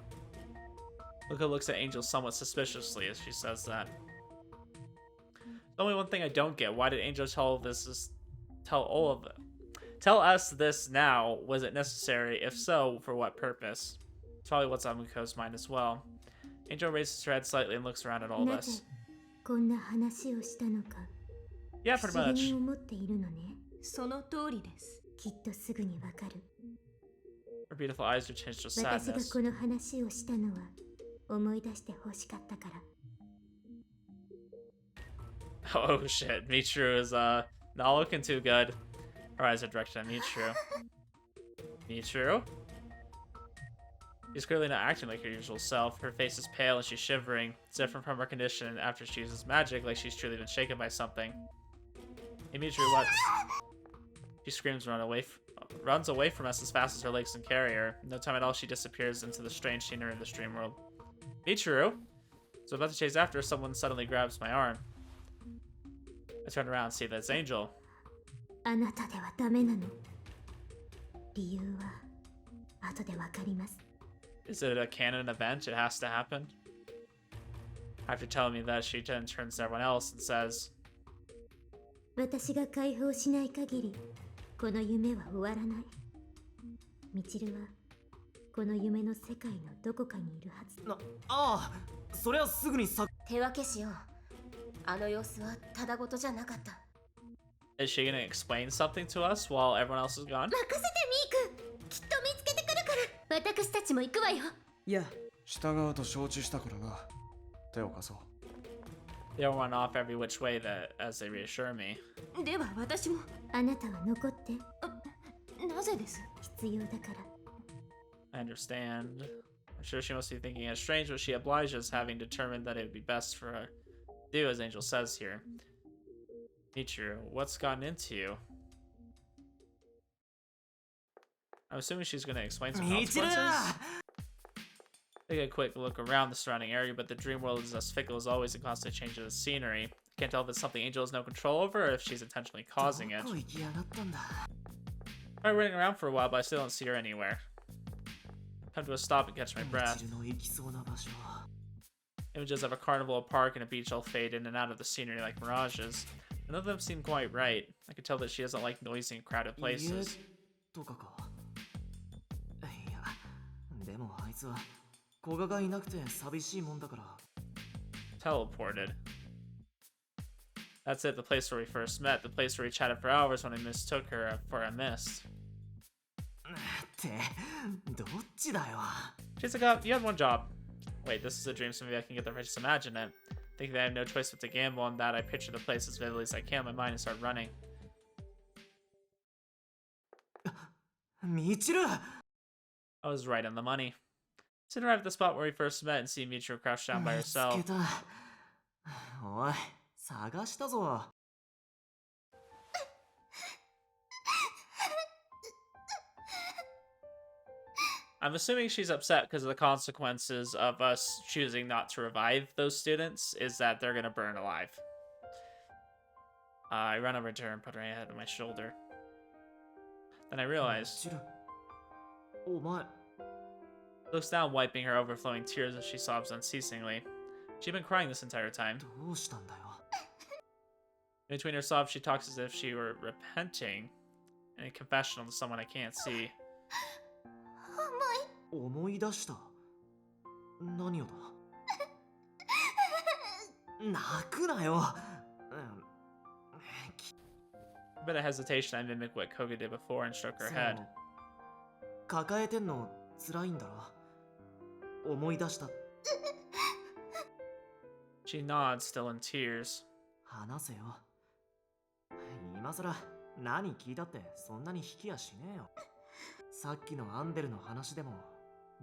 Luca looks at Angel somewhat suspiciously as she says that. The only one thing I don't get, why did Angel tell us this now? Was it necessary? If so, for what purpose? It's probably what's on Muko's mind as well. Angel raises her head slightly and looks around at all of us. こんな話をしたのか。 Yeah, pretty 不思議に much. 思っているのね。その通りです。きっとすぐにわかる。 Her beautiful eyes are changed to 私が sadness. この話をしたのは思い出してほしかったから。 Oh shit, Michiru is not looking too good. Her eyes are directed at Michiru. Michiru? She's clearly not acting like her usual self. Her face is pale and she's shivering. It's different from her condition after she uses magic, like she's truly been shaken by something. Hey Michiru, what? She screams and runs away from us as fast as her legs can carry her. In no time at all, she disappears into the strange scenery in the stream world. Michiru? So I'm about to chase after her, someone suddenly grabs my arm. I turn around and see that it's Angel. あなたではダメなの。理由は後でわかります。 Is it a canon event? It has to happen? After telling me that, she then turns to everyone else and says, 私が解放しない限りこの夢は終わらない。ミチルはこの夢の世界のどこかにいるはず。ああ、それはすぐにさ。手分けしよう。あの様子はただごとじゃなかった。Is she gonna explain something to us while everyone else is gone? 任せてミーク。きっと見つけてくるから。私たちも行くわよ。いや、従うと承知したからな。手を貸そう。They all run off every which way as they reassure me. では私も。あなたは残って。なぜです？必要だから。I understand. I'm sure she must be thinking it's strange, but she obliges, having determined that it would be best for her to do, as Angel says here. Michiru, what's gotten into you? I'm assuming she's going to explain some consequences. Take a quick look around the surrounding area, but the dream world is as fickle as always and constantly changes the scenery. Can't tell if it's something Angel has no control over or if she's intentionally causing it. I'm running around for a while, but I still don't see her anywywhere. Come to a stop and catch my breath. Images of a carnival, a park, and a beach all fade in and out of the scenery like mirages. None of them seem quite right. I can tell that she doesn't like noisy and crowded places. とかか。いや、でもあいつは古賀がいなくて寂しいもんだから。Teleported. That's it, the place where we first met, the place where we chatted for hours when I mistook her for a mist. ってどっちだよ。 Shizuka, you had one job. Wait, this is a dream, so maybe I can get the right to imagine it. Thinking that I have no choice but to gamble on that, I picture the place as vividly as I can in my mind and start running. ミチル I was right on the money. Soon arrived at the spot where we first met and see Michiru crouched down by 見つけ herself. た。おい、探したぞ。I'm assuming she's upset because of the consequences of us choosing not to revive those students is that they're gonna burn alive. I run over to her and put her head on my shoulder. Then I realized she お前 looks down, wiping her overflowing tears as she sobs unceasingly. She'd been crying this entire time. どうしたんだよ In between her sobs, she talks as if she were repenting in a confessional to someone I can't see. 思い出した何をだ泣くなよ A bit of hesitation, I mimicked what Koga did before and shook her head. 抱えてんの辛いんだろ思い出した She nods, still in tears. 話せよ今さら何聞いたってそんなに引きやしねえよさっきのアンデルの話でも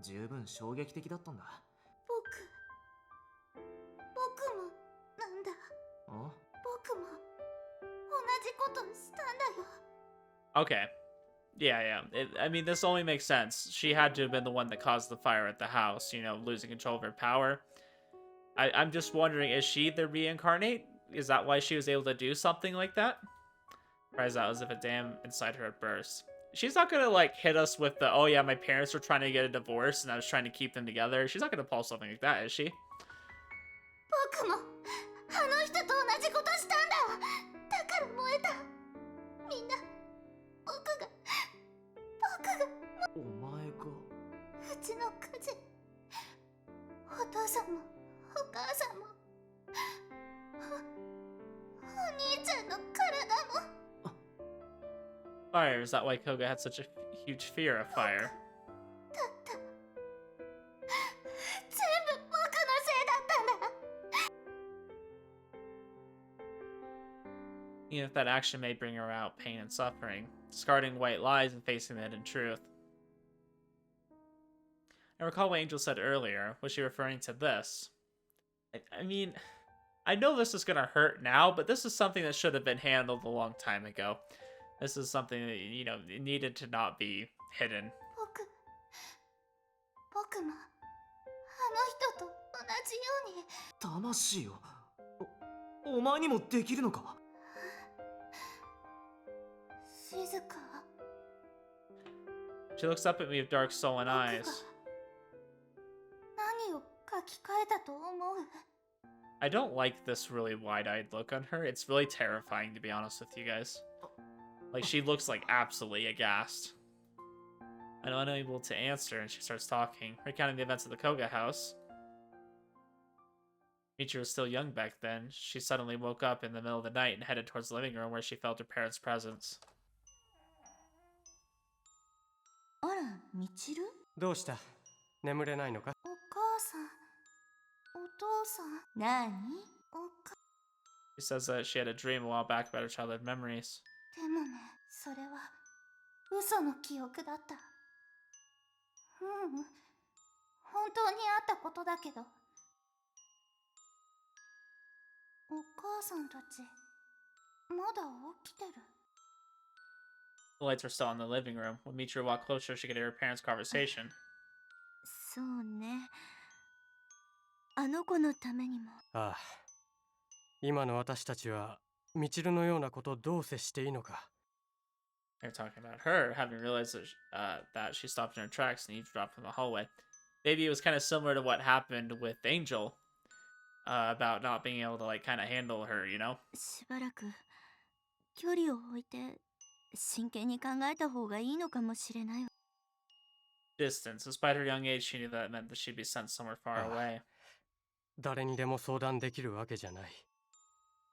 十分衝撃的だったんだ僕もなんだあ僕も同じことしたんだよ Okay. Yeah. I mean, this only makes sense. She had to have been the one that caused the fire at the house, you know, losing control of her power. I'm just wondering, is she the reincarnate? Is that why she was able to do something like that? Cries out as if a dam inside her had burst. She's not gonna, like, hit us with the, oh yeah, my parents were trying to get a divorce and I was trying to keep them together. She's not gonna pull something like that, is she? 僕もあの人と同じことしたんだだから燃えたみんな僕がお前がうちの家事お父さんもお母さんもお兄ちゃんの体も Fire, is that why Koga had such a huge fear of fire? だった全部僕のせいだったんだ Even if that action may bring her out pain and suffering, discarding white lies and facing the hidden truth. I recall what Angel said earlier. Was she referring to this? I mean, I know this is gonna hurt now, but this is something that should have been handled a long time ago. This is something that, you know, it needed to not be hidden. 僕もあの人と同じように魂よお前にもできるのか静か She looks up at me with dark sullen eyes. 何を書き換えたと思う I don't like this really wide-eyed look on her. It's really terrifying, to be honest with you guys. Like, she looks like absolutely aghast. I'm unable to answer, and she starts talking, recounting the events of the Koga house. Michiru was still young back then. She suddenly woke up in the middle of the night and headed towards the living room where she felt her parents' presence. あらみちるどうした眠れないのかお母さんお父さん何おか She says that she had a dream a while back about her childhood memories. でもねそれは嘘の記憶だった本当にあったことだけどお母さんたちまだ起きてる The lights were still in the living room. When Michiru walked closer, she could hear her parents' conversation. そうねあの子のためにもああ今の私たちはミチルのようなことをどう接していいのか They're talking about her, having realized that she stopped in her tracks and eavesdropped from the hallway. Maybe it was kind of similar to what happened with Angel, about not being able to, like, kind of handle her, you know? しばらく距離を置いて真剣に考えた方がいいのかもしれない Distance. Despite her young age, she knew that meant that she'd be sent somewhere far away. 誰にでも相談できるわけじゃない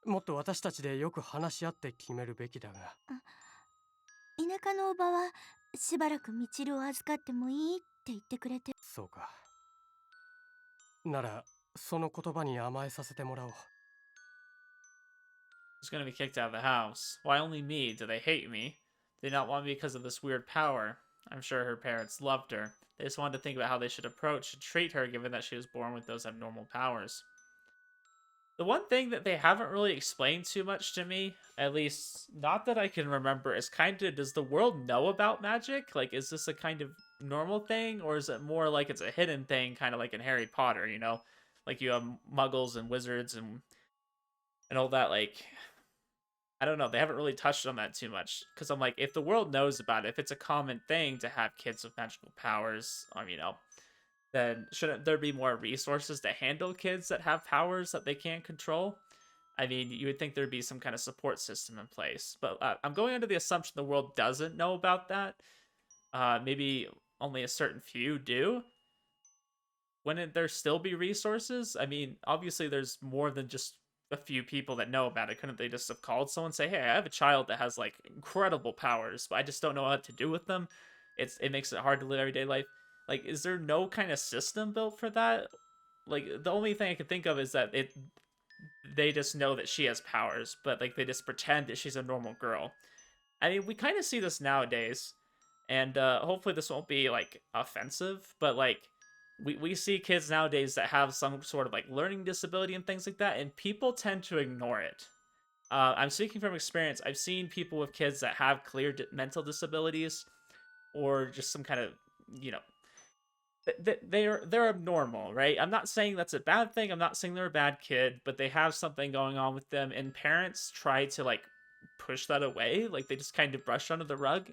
もっと私たちでよく話し合って決めるべきだが田舎のおばはしばらくみちるを預かってもいいって言ってくれてそうかならその言葉に甘えさせてもらおう She's gonna be kicked out of the house. Why only me? Do they hate me? They not want me because of this weird power. I'm sure her parents loved her. They just wanted to think about how they should approach and treat her given that she was born with those abnormal powers. The one thing that they haven't really explained too much to me, at least not that I can remember, is kind of, does the world know about magic? Like, is this a kind of normal thing, or is it more like it's a hidden thing, kind of like in Harry Potter, you know? Like you have muggles and wizards and all that, like, I don't know, they haven't really touched on that too much. Because I'm like, if the world knows about it, if it's a common thing to have kids with magical powers, you know, then shouldn't there be more resources to handle kids that have powers that they can't control? I mean, you would think there'd be some kind of support system in place. But I'm going under the assumption the world doesn't know about that. Maybe only a certain few do. Wouldn't there still be resources? I mean, obviously there's more than just a few people that know about it. Couldn't they just have called someone and say, hey, I have a child that has like incredible powers, but I just don't know what to do with them. It makes it hard to live everyday life. Like, is there no kind of system built for that? Like, the only thing I can think of is that they just know that she has powers, but like they just pretend that she's a normal girl. I mean, we kind of see this nowadays, and hopefully this won't be like offensive, but like we see kids nowadays that have some sort of like learning disability and things like that, and people tend to ignore it. I'm speaking from experience. I've seen people with kids that have clear mental disabilities, or just some kind of, you know, they're abnormal, right? I'm not saying that's a bad thing. I'm not saying they're a bad kid, but they have something going on with them, and parents try to like push that away. Like they just kind of brush under the rug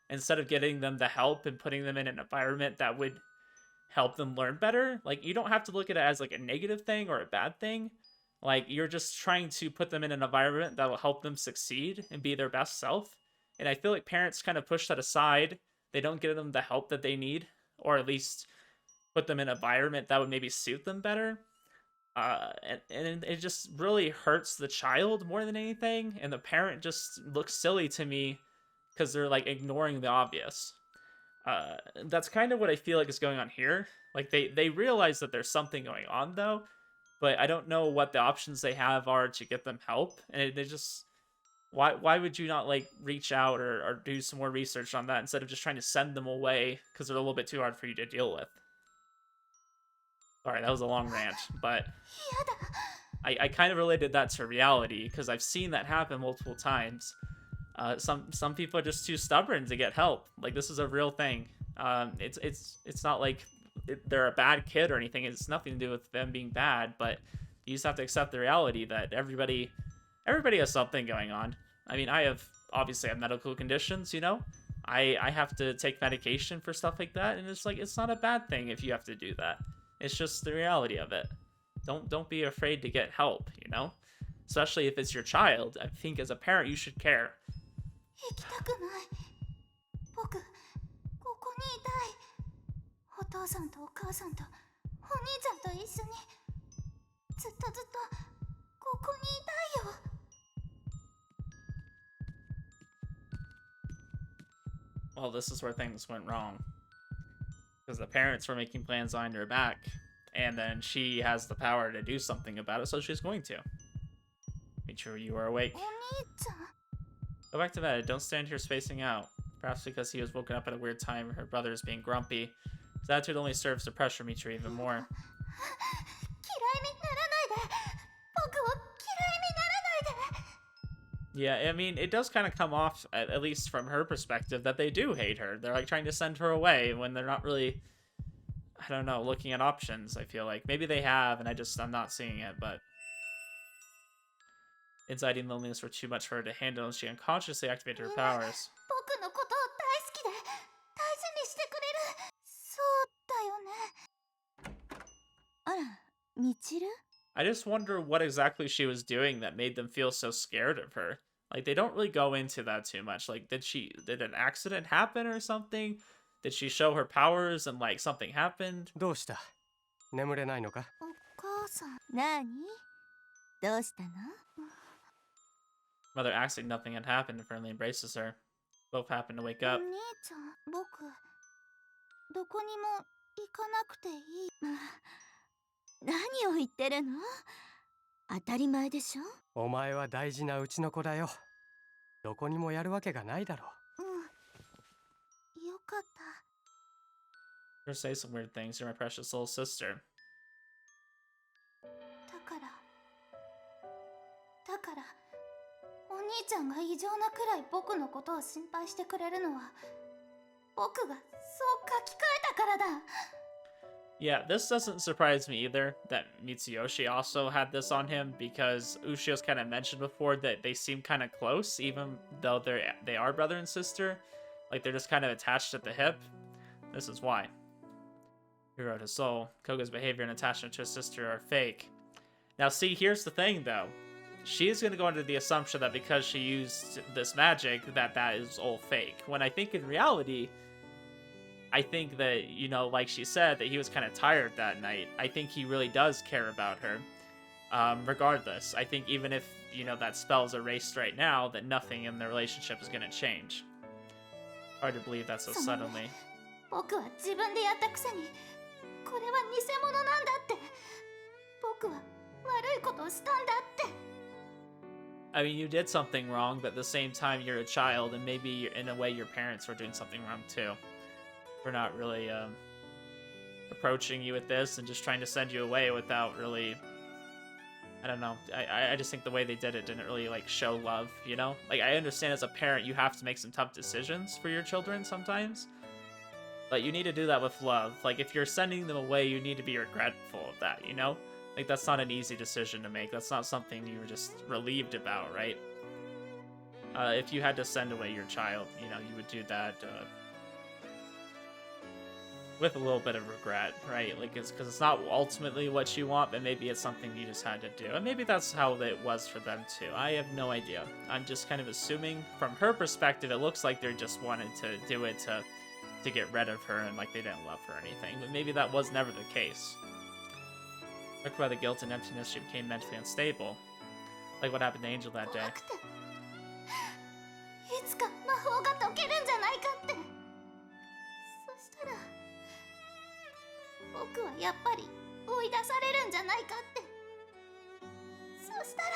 instead of getting them the help and putting them in an environment that would help them learn better. Like, you don't have to look at it as like a negative thing or a bad thing. Like, you're just trying to put them in an environment that will help them succeed and be their best self. And I feel like parents kind of push that aside. They don't give them the help that they need, or at least put them in an environment that would maybe suit them better. And it just really hurts the child more than anything. And the parent just looks silly to me because they're like ignoring the obvious. That's kind of what I feel like is going on here. Like they realize that there's something going on though, but I don't know what the options they have are to get them help. And they just, why would you not like reach out or do some more research on that instead of just trying to send them away because they're a little bit too hard for you to deal with? Sorry, that was a long rant, but I kind of related that to reality because I've seen that happen multiple times. Some people are just too stubborn to get help. Like, this is a real thing. It's not like they're a bad kid or anything. It's nothing to do with them being bad, but you just have to accept the reality that everybody has something going on. I mean, I obviously have medical conditions, you know? I have to take medication for stuff like that, and it's like, it's not a bad thing if you have to do that. It's just the reality of it. Don't be afraid to get help, you know? Especially if it's your child. I think as a parent you should care. 行きたくない僕ここにいたいお父さんとお母さんとお兄ちゃんと一緒にずっとここにいたいよ Well, this is where things went wrong. Because the parents were making plans behind her back, and then she has the power to do something about it, so she's going to. Make sure you are awake. お兄ちゃん Go back to bed. Don't stand here spacing out. Perhaps because he was woken up at a weird time, her brother is being grumpy. His attitude only serves to pressure Mitra even more. 嫌いにならないで僕を嫌いにならないで Yeah, I mean, it does kind of come off, at least from her perspective, that they do hate her. They're like trying to send her away when they're not really, I don't know, looking at options, I feel like. Maybe they have, and I'm not seeing it, but... Anxiety and loneliness were too much for her to handle, and she unconsciously activated her powers. 僕のことを大好きで大事にしてくれるそうだよねあらみちる I just wonder what exactly she was doing that made them feel so scared of her. Like, they don't really go into that too much. Like, did an accident happen or something? Did she show her powers and, like, something happened? どうした？眠れないのか？お母さん何どうしたの Mother acts like nothing had happened and firmly embraces her. Both happen to wake お up. 兄ちゃん僕どこにも行かなくていい何を言ってるの当たり前でしょお前は大事なうちの子だよ。どこにもやるわけがないだろう。うんよかった Or say some weird things. You're my precious little sister. だからからお兄ちゃんが異常なくらい僕のことを心配してくれるのは僕がそう書き換えたからだ。 Yeah, this doesn't surprise me either, that Mitsuyoshi also had this on him, because Ushio's kind of mentioned before that they seem kind of close, even though they are brother and sister. Like, they're just kind of attached at the hip. This is why. He wrote his soul. Koga's behavior and attachment to his sister are fake. Now, see, here's the thing, though. She's going to go under the assumption that because she used this magic, that is all fake. When I think in reality, I think that, you know, like she said, that he was kind of tired that night. I think he really does care about her. Regardless, I think even if, you know, that spell is erased right now, that nothing in the relationship is going to change. Hard to believe that so suddenly. 僕は自分でやったくせにこれは偽物なんだって。僕は悪いことをしたんだって。 I mean, you did something wrong, but at the same time, you're a child, and maybe in a way your parents were doing something wrong too. For not really approaching you with this and just trying to send you away without really, I don't know. I just think the way they did it didn't really like show love, you know? Like, I understand as a parent you have to make some tough decisions for your children sometimes, but you need to do that with love. Like, if you're sending them away, you need to be regretful of that, you know? Like, that's not an easy decision to make. That's not something you were just relieved about, right? If you had to send away your child, you know, you would do that with a little bit of regret, right? Like, it's because it's not ultimately what you want, but maybe it's something you just had to do. And maybe that's how it was for them too. I have no idea. I'm just kind of assuming from her perspective, it looks like they just wanted to do it to get rid of her, and like they didn't love her or anything. But maybe that was never the case. Struck by the guilt and emptiness, she became mentally unstable. Like what happened to Angel that day. 怖くていつか魔法が解けるんじゃないかって。そしたら僕はやっぱり追い出されるんじゃないかって。そしたら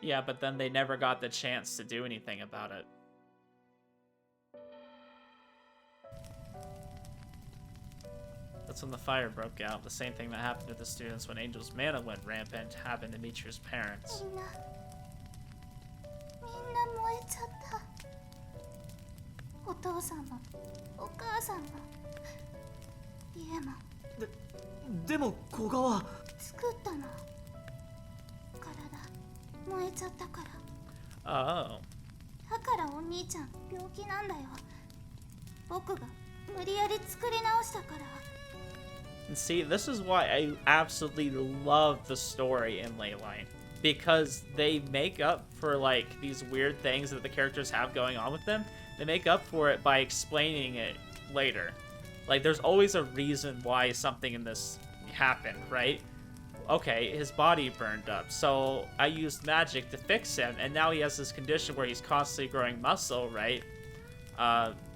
Yeah, but then they never got the chance to do anything about it. That's when the fire broke out. The same thing that happened to the students when Angel's mana went rampant happened to Michiru's parents. みんな燃えちゃった。お父さんもお母さんも家もでも古賀は作ったの。体燃えちゃったから。 Oh. だからお兄ちゃん病気なんだよ。僕が無理やり作り直したから。 And see, this is why I absolutely love the story in Ley-Line. Because they make up for, like, these weird things that the characters have going on with them. They make up for it by explaining it later. Like, there's always a reason why something in this happened, right? Okay, his body burned up, so I used magic to fix him, and now he has this condition where he's constantly growing muscle, right?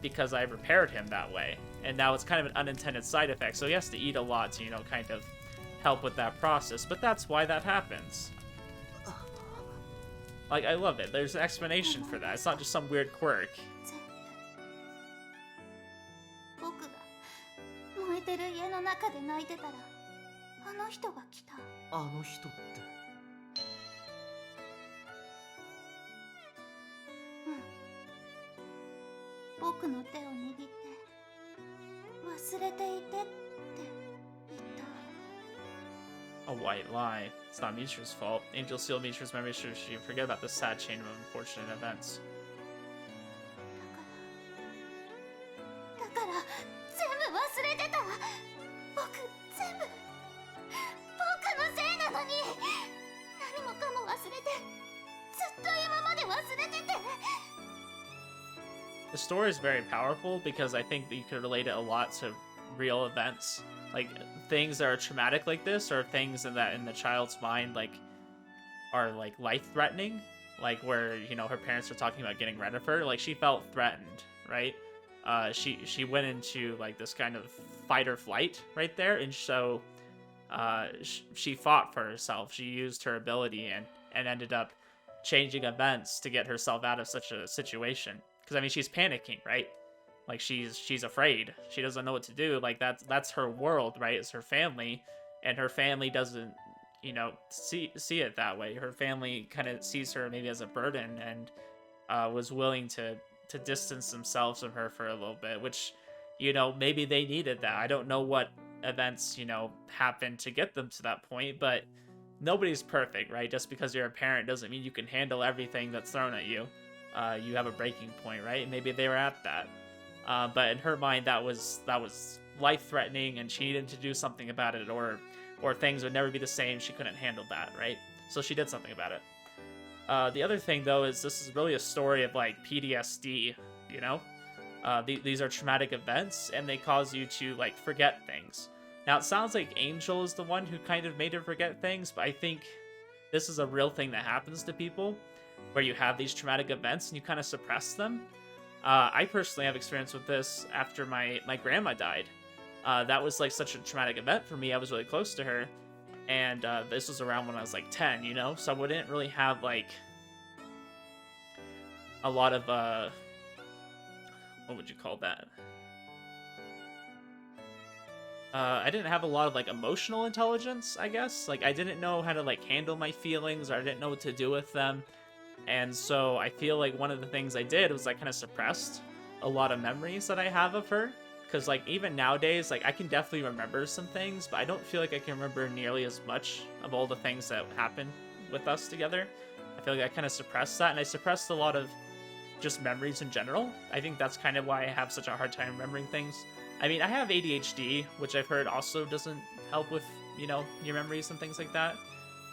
Because I repaired him that way. And now it's kind of an unintended side effect, so he has to eat a lot to, you know, kind of help with that process. But that's why that happens. Like, I love it. There's an explanation for that. It's not just some weird quirk. 僕が燃えてる家の中で泣いてたらあの人が来た。あの人って。僕の手を握って忘れていてって言った。 A white lie. It's not Michiru's fault. Angel sealed Michiru's memory so she would forget about this sad chain of unfortunate events. だから全部忘れてた。僕全部僕のせいなのに何もかも忘れてずっと今まで忘れてて。 The story is very powerful because I think that you could relate it a lot to real events. Like, things that are traumatic like this, or things that in the child's mind, like, are, like, life-threatening. Like, where, you know, her parents were talking about getting rid of her. Like, she felt threatened, right? She went into, like, this kind of fight or flight right there. And so, she fought for herself. She used her ability and ended up changing events to get herself out of such a situation. Because, I mean, she's panicking, right? Like, she's afraid. She doesn't know what to do. Like, that's her world, right? It's her family. And her family doesn't you know, see it that way. Her family kind of sees her maybe as a burden, and was willing to distance themselves from her for a little bit, which, you know, maybe they needed that. I don't know what events, you know, happened to get them to that point, but nobody's perfect, right? Just because you're a parent doesn't mean you can handle everything that's thrown at you. You have a breaking point, right? Maybe they were at that. But in her mind, that was life-threatening, and she needed to do something about it, or things would never be the same. She couldn't handle that, right? So she did something about it. The other thing, though, is this is really a story of, like, PTSD, you know? These are traumatic events, and they cause you to, like, forget things. Now, it sounds like Angel is the one who kind of made her forget things, but I think this is a real thing that happens to people, where you have these traumatic events and you kind of suppress them. I personally have experience with this after my grandma died. That was, like, such a traumatic event for me. I was really close to her, and this was around when I was, like, 10, you know? So I wouldn't really have, like, a lot of, what would you call that? I didn't have a lot of, like, emotional intelligence, I guess. Like, I didn't know how to, like, handle my feelings, or I didn't know what to do with them. And so I feel like one of the things I did was I kind of suppressed a lot of memories that I have of her. Because, like, even nowadays, like, I can definitely remember some things, but I don't feel like I can remember nearly as much of all the things that happened with us together. I feel like I kind of suppressed that, and I suppressed a lot of just memories in general. I think that's kind of why I have such a hard time remembering things. I mean, I have ADHD, which I've heard also doesn't help with, you know, your memories and things like that.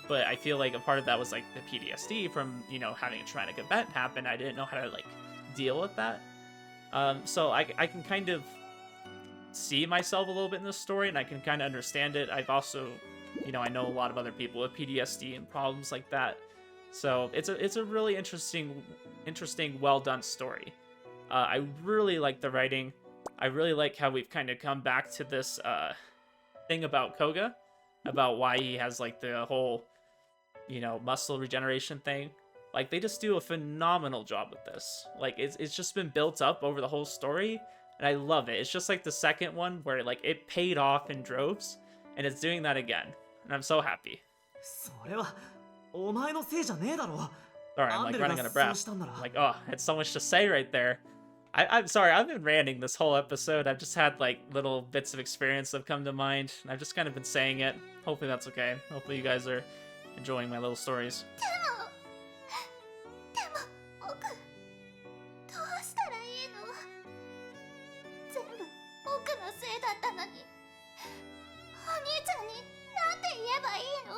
But I feel like a part of that was, like, the PTSD from, you know, having a traumatic event happen. I didn't know how to, like, deal with that. So I can kind of see myself a little bit in this story, and I can kind of understand it. I've also, you know, I know a lot of other people with PTSD and problems like that. So it's a really interesting, well done story. I really like the writing. I really like how we've kind of come back to this thing about Koga, about why he has, like, the whole, you know, muscle regeneration thing. Like, they just do a phenomenal job with this. Like, it's just been built up over the whole story, and I love it. It's just like the second one where, like, it paid off in droves, and it's doing that again, and I'm so happy. それはお前のせいじゃねえだろ。 Sorry, I'm, like, running out of breath. Like, oh, I had so much to say right there. I'm sorry, I've been ranting this whole episode. I've just had, like, little bits of experience that have come to mind, and I've just kind of been saying it. Hopefully that's okay. Hopefully you guys are enjoying my little stories. でも僕どうしたらいいの？全部僕のせいだったのに、お兄ちゃんになんて言えばいいの？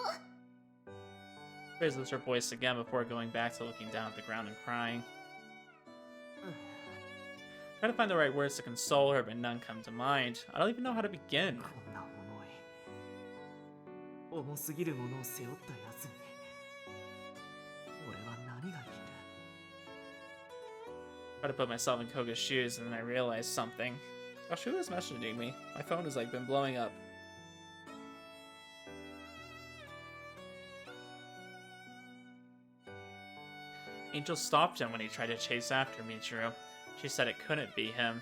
Raises her voice again before going back to looking down at the ground and crying. Try to find the right words to console her, but none come to mind. I don't even know how to begin. こんな重すぎるものを背負ったやつに俺は何がいいんだ。 Try to put myself in Koga's shoes, and then I realized something. Gosh, who is messaging me? My phone has, like, been blowing up. Angel stopped him when he tried to chase after Michiru. She said it couldn't be him.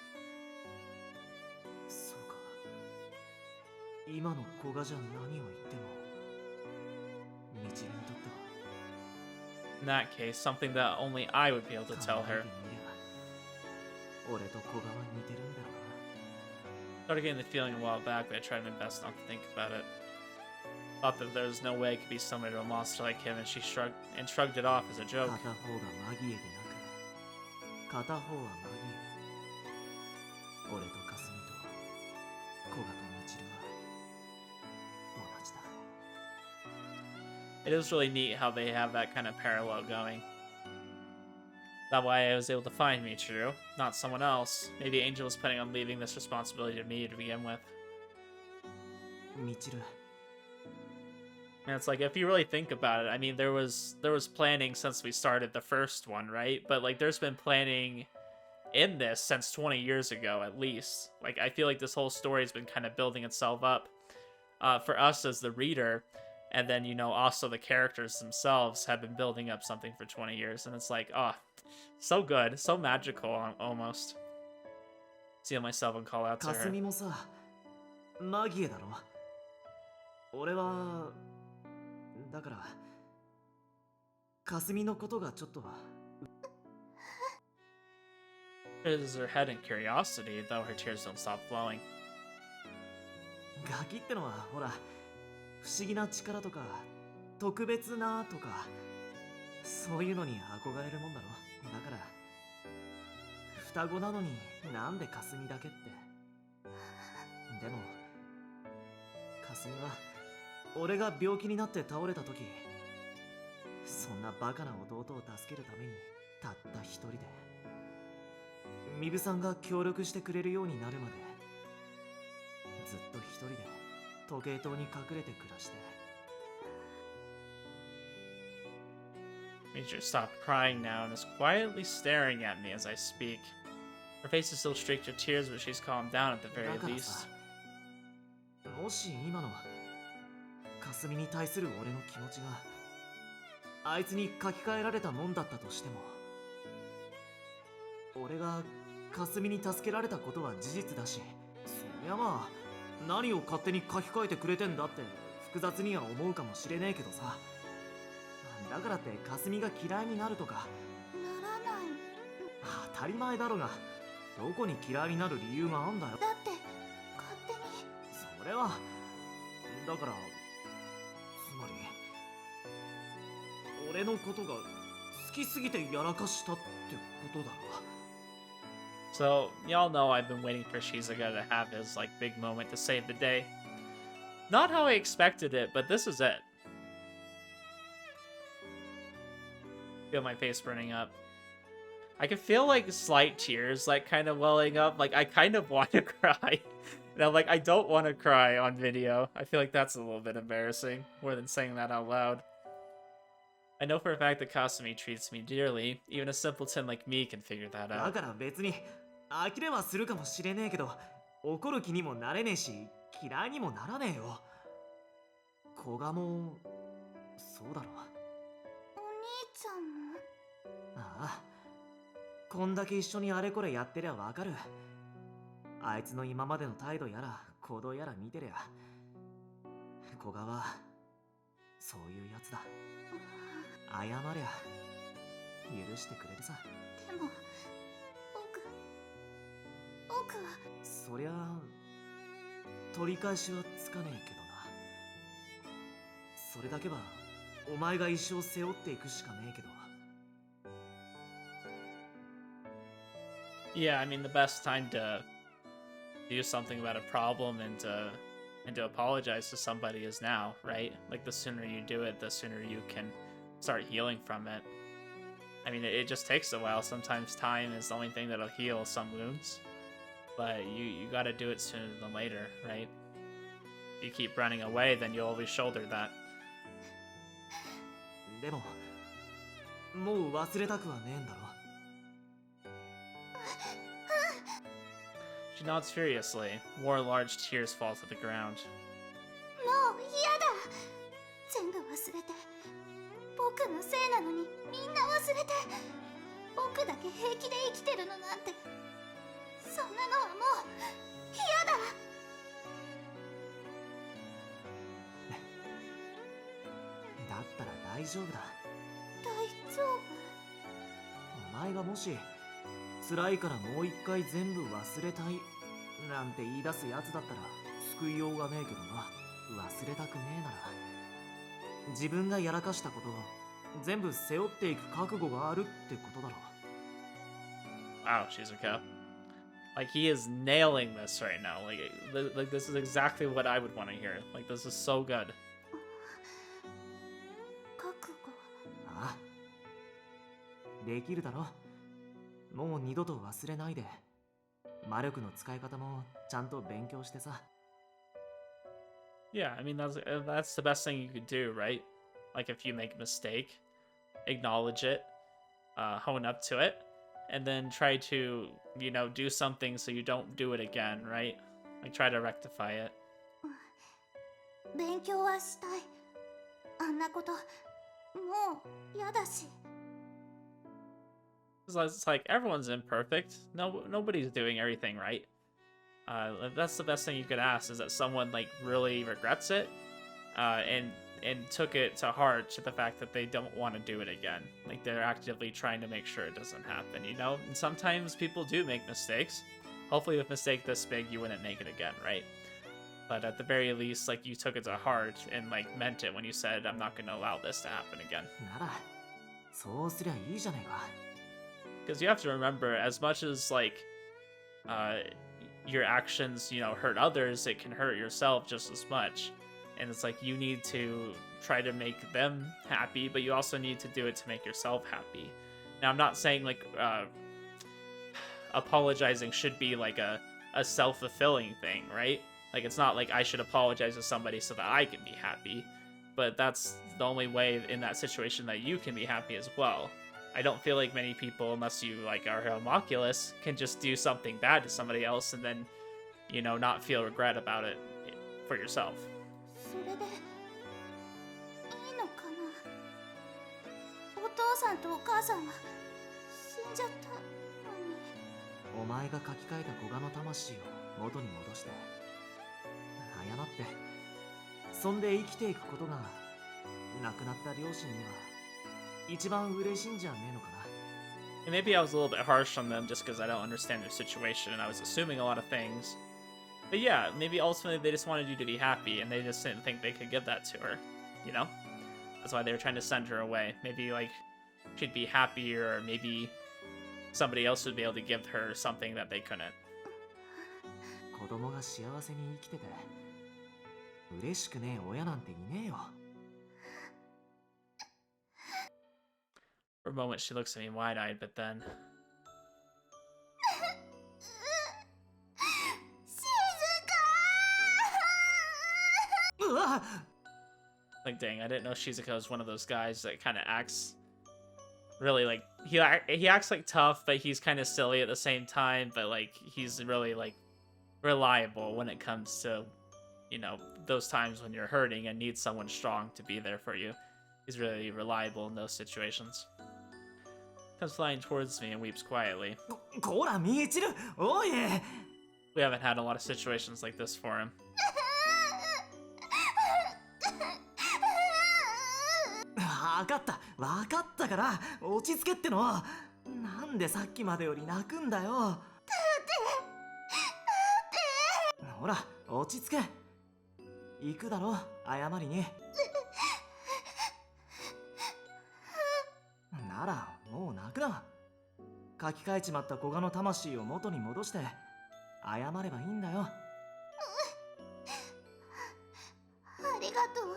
そうか。今の古賀じゃ何を言っても道にとっては In that case, something that only I would be able to tell her. 俺と古賀は似てるんだろうな。 Started getting the feeling a while back, but I tried my best not to think about it. Thought that there was no way I could be similar to a monster like him, and she shrugged it off as a joke. 片方がマギエでなく片方はマギエ。俺とカスミと古賀とミチルは同じだ。 It is really neat how they have that kind of parallel going. That why I was able to find Michiru, not someone else. Maybe Angel was planning on leaving this responsibility to me to begin with. ミチル。 And it's like, if you really think about it, I mean, there was planning since we started the first one, right? But, like, there's been planning in this since 20 years ago, at least. Like, I feel like this whole story has been kind of building itself up for us as the reader. And then, you know, also the characters themselves have been building up something for 20 years. And it's like, oh, so good. So magical, almost. See myself and call out to かす her. みもさ、マギエだろ。俺はだからかすみのことがちょっと Raises her head in curiosity, though her tears don't stop flowing. ガキってのはほら不思議な力とか特別なとかそういうのに憧れるもんだろ。だから双子なのになんでかすみだけって。でもかすみは俺が病気になって倒れた時そんなバカな弟を助けるためにたった一人でミブさんが協力してくれるようになるまでずっと一人で時計塔に隠れて暮らして。 Major stopped crying now and is quietly staring at me as I speak. Her face is still streaked with tears, but she's calmed down at the very だから least. さ、もし今のかすみに対する俺の気持ちがあいつに書き換えられたもんだったとしても俺がかすみに助けられたことは事実だし、そりゃまあ何を勝手に書き換えてくれてんだって複雑には思うかもしれねえけどさ、だからってかすみが嫌いになるとかならない。当たり前だろが、どこに嫌いになる理由があんだよ。だって勝手に。それはだからつまり俺のことが好きすぎてやらかしたってことだろ。 So, y'all know I've been waiting for Shizuka to have his, like, big moment to save the day. Not how I expected it, but this is it. Feel my face burning up. I can feel, like, slight tears, like, kind of welling up. Like, I kind of want to cry. And I'm like, I don't want to cry on video. I feel like that's a little bit embarrassing, more than saying that out loud. I know for a fact that Kasumi treats me dearly. Even a simpleton like me can figure that だ out. から別に呆れはするかもしれねえけど怒る気にもなれねえし嫌いにもならねえよ。古賀もそうだろ。お兄ちゃんも。ああ、こんだけ一緒にあれこれやってりゃわかる。あいつの今までの態度やら行動やら見てりゃ古賀はそういうやつだ。謝りゃ許してくれるさ。でも僕は。そりゃ取り返しはつかねえけどな。それだけはお前が一生背負っていくしかねえけど。 Yeah, I mean, the best time to do something about a problem and to apologize to somebody is now, right? Like, the sooner you do it, the sooner you can start healing from it. I mean, it just takes a while. Sometimes time is the only thing that'll heal some wounds, but you gotta do it sooner than later, right? If you keep running away, then you'll always shoulder that. でももう忘れたくはねえんだろ。 She nods furiously. More large tears fall to the ground. もう嫌だ。全部忘れて。僕のせいなのにみんな忘れて。僕だけ平気で生きてるのなんて。そんなのはもう嫌だ。だったら大丈夫だ。大丈夫。お前がもし辛いからもう一回全部忘れたいなんて言い出すやつだったら救いようがねえけどな。忘れたくねえなら自分がやらかしたことを全部背負っていく覚悟があるってことだろ。 Wow, Shizuka. Like, he is nailing this right now. Like this is exactly what I would want to hear. Like, this is so good. 覚悟。ああ、できるだろ。もう二度と忘れないで。魔力の使い方もちゃんと勉強してさ。 Yeah, I mean, that's the best thing you could do, right? Like, if you make a mistake, acknowledge it, hone up to it, and then try to, you know, do something so you don't do it again, right? Like, try to rectify it. 勉強はしたい。あんなこともう嫌だし。 It's like, everyone's imperfect. Nobody's doing everything right. That's the best thing you could ask, is that someone, like, really regrets it, and and took it to heart to the fact that they don't want to do it again. Like, they're actively trying to make sure it doesn't happen, you know? And sometimes people do make mistakes. Hopefully with a mistake this big, you wouldn't make it again, right? But at the very least, like, you took it to heart and, like, meant it when you said, I'm not going to allow this to happen again. ならそうすりゃいいじゃねえか。 Because you have to remember, as much as, like, your actions, you know, hurt others, it can hurt yourself just as much. And it's like, you need to try to make them happy, but you also need to do it to make yourself happy. Now, I'm not saying, like, apologizing should be, like, a self-fulfilling thing, right? Like, it's not like I should apologize to somebody so that I can be happy, but that's the only way in that situation that you can be happy as well. I don't feel like many people, unless you, like, are homunculus, can just do something bad to somebody else and then, you know, not feel regret about it for yourself. それでいいのかな。お父さんとお母さんは死んじゃったのに。お前が書き換えた古賀の魂を元に戻して謝って、そんで生きていくことが亡くなった両親には一番嬉しいんじゃねえのかな。 And maybe I was a little bit harsh on them just because I don't understand their situation and I was assuming a lot of things. But yeah, maybe ultimately they just wanted you to be happy and they just didn't think they could give that to her, you know? That's why they were trying to send her away. Maybe, like, she'd be happier, or maybe somebody else would be able to give her something that they couldn't. 子供が幸せに生きてて嬉しくねえ親なんていねえよ。 For a moment, she looks at me wide-eyed, but then... Like, dang, I didn't know Shizuka was one of those guys that kind of acts really, like, he acts like tough, but he's kind of silly at the same time, but, like, he's really, like, reliable when it comes to, you know, those times when you're hurting and need someone strong to be there for you. He's really reliable in those situations. Comes flying towards me and weeps quietly. こらみえちる、おい。 We haven't had a lot of situations like this for him. わかったから落ち着けっての。なんでさっきまでより泣くんだよ。ほら落ち着け。行くだろ謝りに。ならもう泣くな。書き換えちまった古賀の魂を元に戻して謝ればいいんだよ。ありがとう。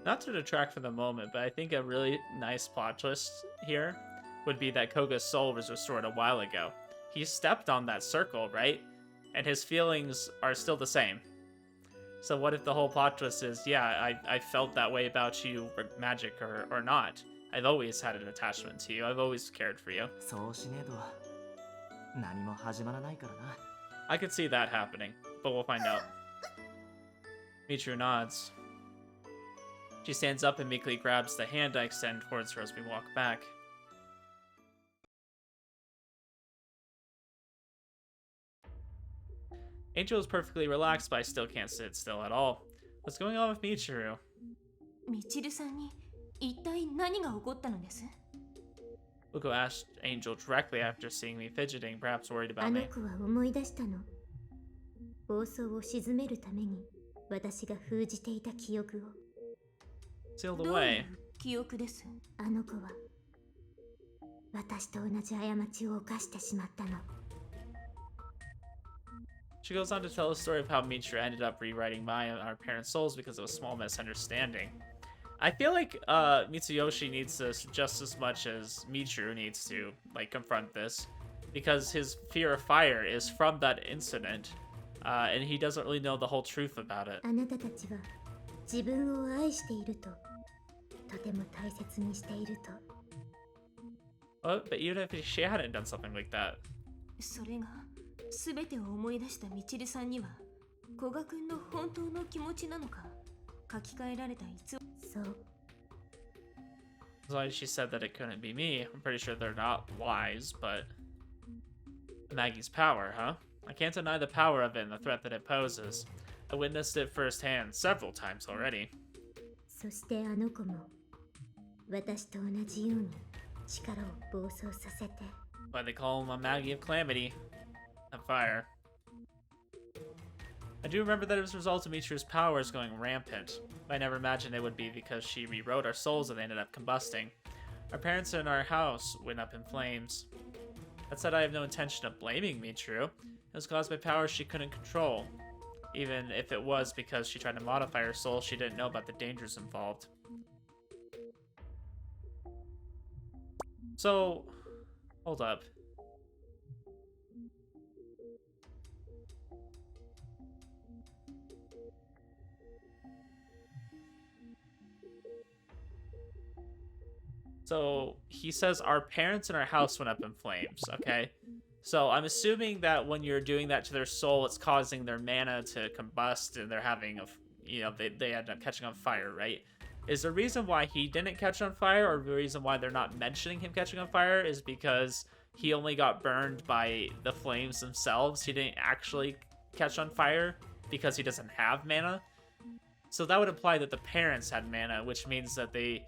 Not to detract from the moment, but I think a really nice plot twist here would be that Koga's soul was restored a while ago. He stepped on that circle, right? And his feelings are still the same. So what if the whole plot twist is, yeah, I felt that way about you, magic or not. I've always had an attachment to you. I've always cared for you. そうしねえと何も始まらないからな。 I could see that happening, but we'll find out. Michiru nods. She stands up and meekly grabs the hand I extend towards her as we walk back. Angel is perfectly relaxed, but I still can't sit still at all. What's going on with Michiru? みちるさんに一体何が起こったのです？ Uko asked Angel directly after seeing me fidgeting, perhaps worried あ about の me. 子は思い出したの。暴走を鎮めるために私が封じていた記憶を。 Sealed どうい away. う記憶です？あの子は私と同じ過ちを犯してしまったの。 She goes on to tell a story of how Michiru ended up rewriting Maya and our parents' souls because of a small misunderstanding. I feel like Mitsuyoshi needs this just as much as Michiru needs to, like, confront this, because his fear of fire is from that incident, and he doesn't really know the whole truth about it. あなたたちは自分を愛していると、とても大切にしていると。 Oh, but even if she hadn't done something like that, それが全てを思い出したみちるさんには古賀くんの本当の気持ちなのか書き換えられた偽り。そう。 as long as she said that it couldn't be me, I'm pretty sure they're not lies, but Maggie's power, huh? I can't deny the power of it and the threat that it poses. I witnessed it firsthand several times already. そしてあの子も私と同じように力を暴走させて Why they call him a Maggie of Calamity. On fire. I do remember that it was a result of Michiru's powers going rampant, but I never imagined it would be because she rewrote our souls and they ended up combusting. Our parents and our house went up in flames. That said, I have no intention of blaming Michiru. It was caused by powers she couldn't control. Even if it was because she tried to modify her soul, she didn't know about the dangers involved. So, hold up. So he says our parents and our house went up in flames, okay? So I'm assuming that when you're doing that to their soul, it's causing their mana to combust and they're having they end up catching on fire, right? Is the reason why he didn't catch on fire, or the reason why they're not mentioning him catching on fire, is because he only got burned by the flames themselves? He didn't actually catch on fire because he doesn't have mana? So that would imply that the parents had mana, which means that they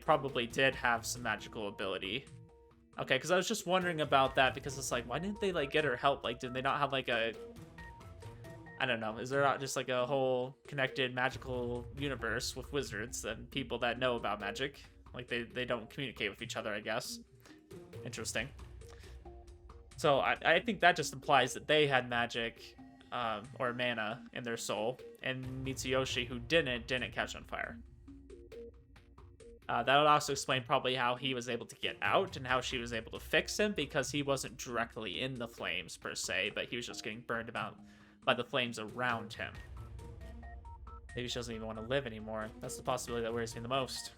probably did have some magical ability. Okay, because I was just wondering about that, because it's like, why didn't they, like, get her help? Like, did they not have, like, a... I don't know. Is there not just, like, a whole connected magical universe with wizards and people that know about magic? Like, they don't communicate with each other, I guess. Interesting. So, I think that just implies that they had magic, or mana in their soul, and Mitsuyoshi, who didn't catch on fire. That would also explain probably how he was able to get out and how she was able to fix him, because he wasn't directly in the flames per se, but he was just getting burned about by the flames around him. Maybe she doesn't even want to live anymore. That's the possibility that worries me the most.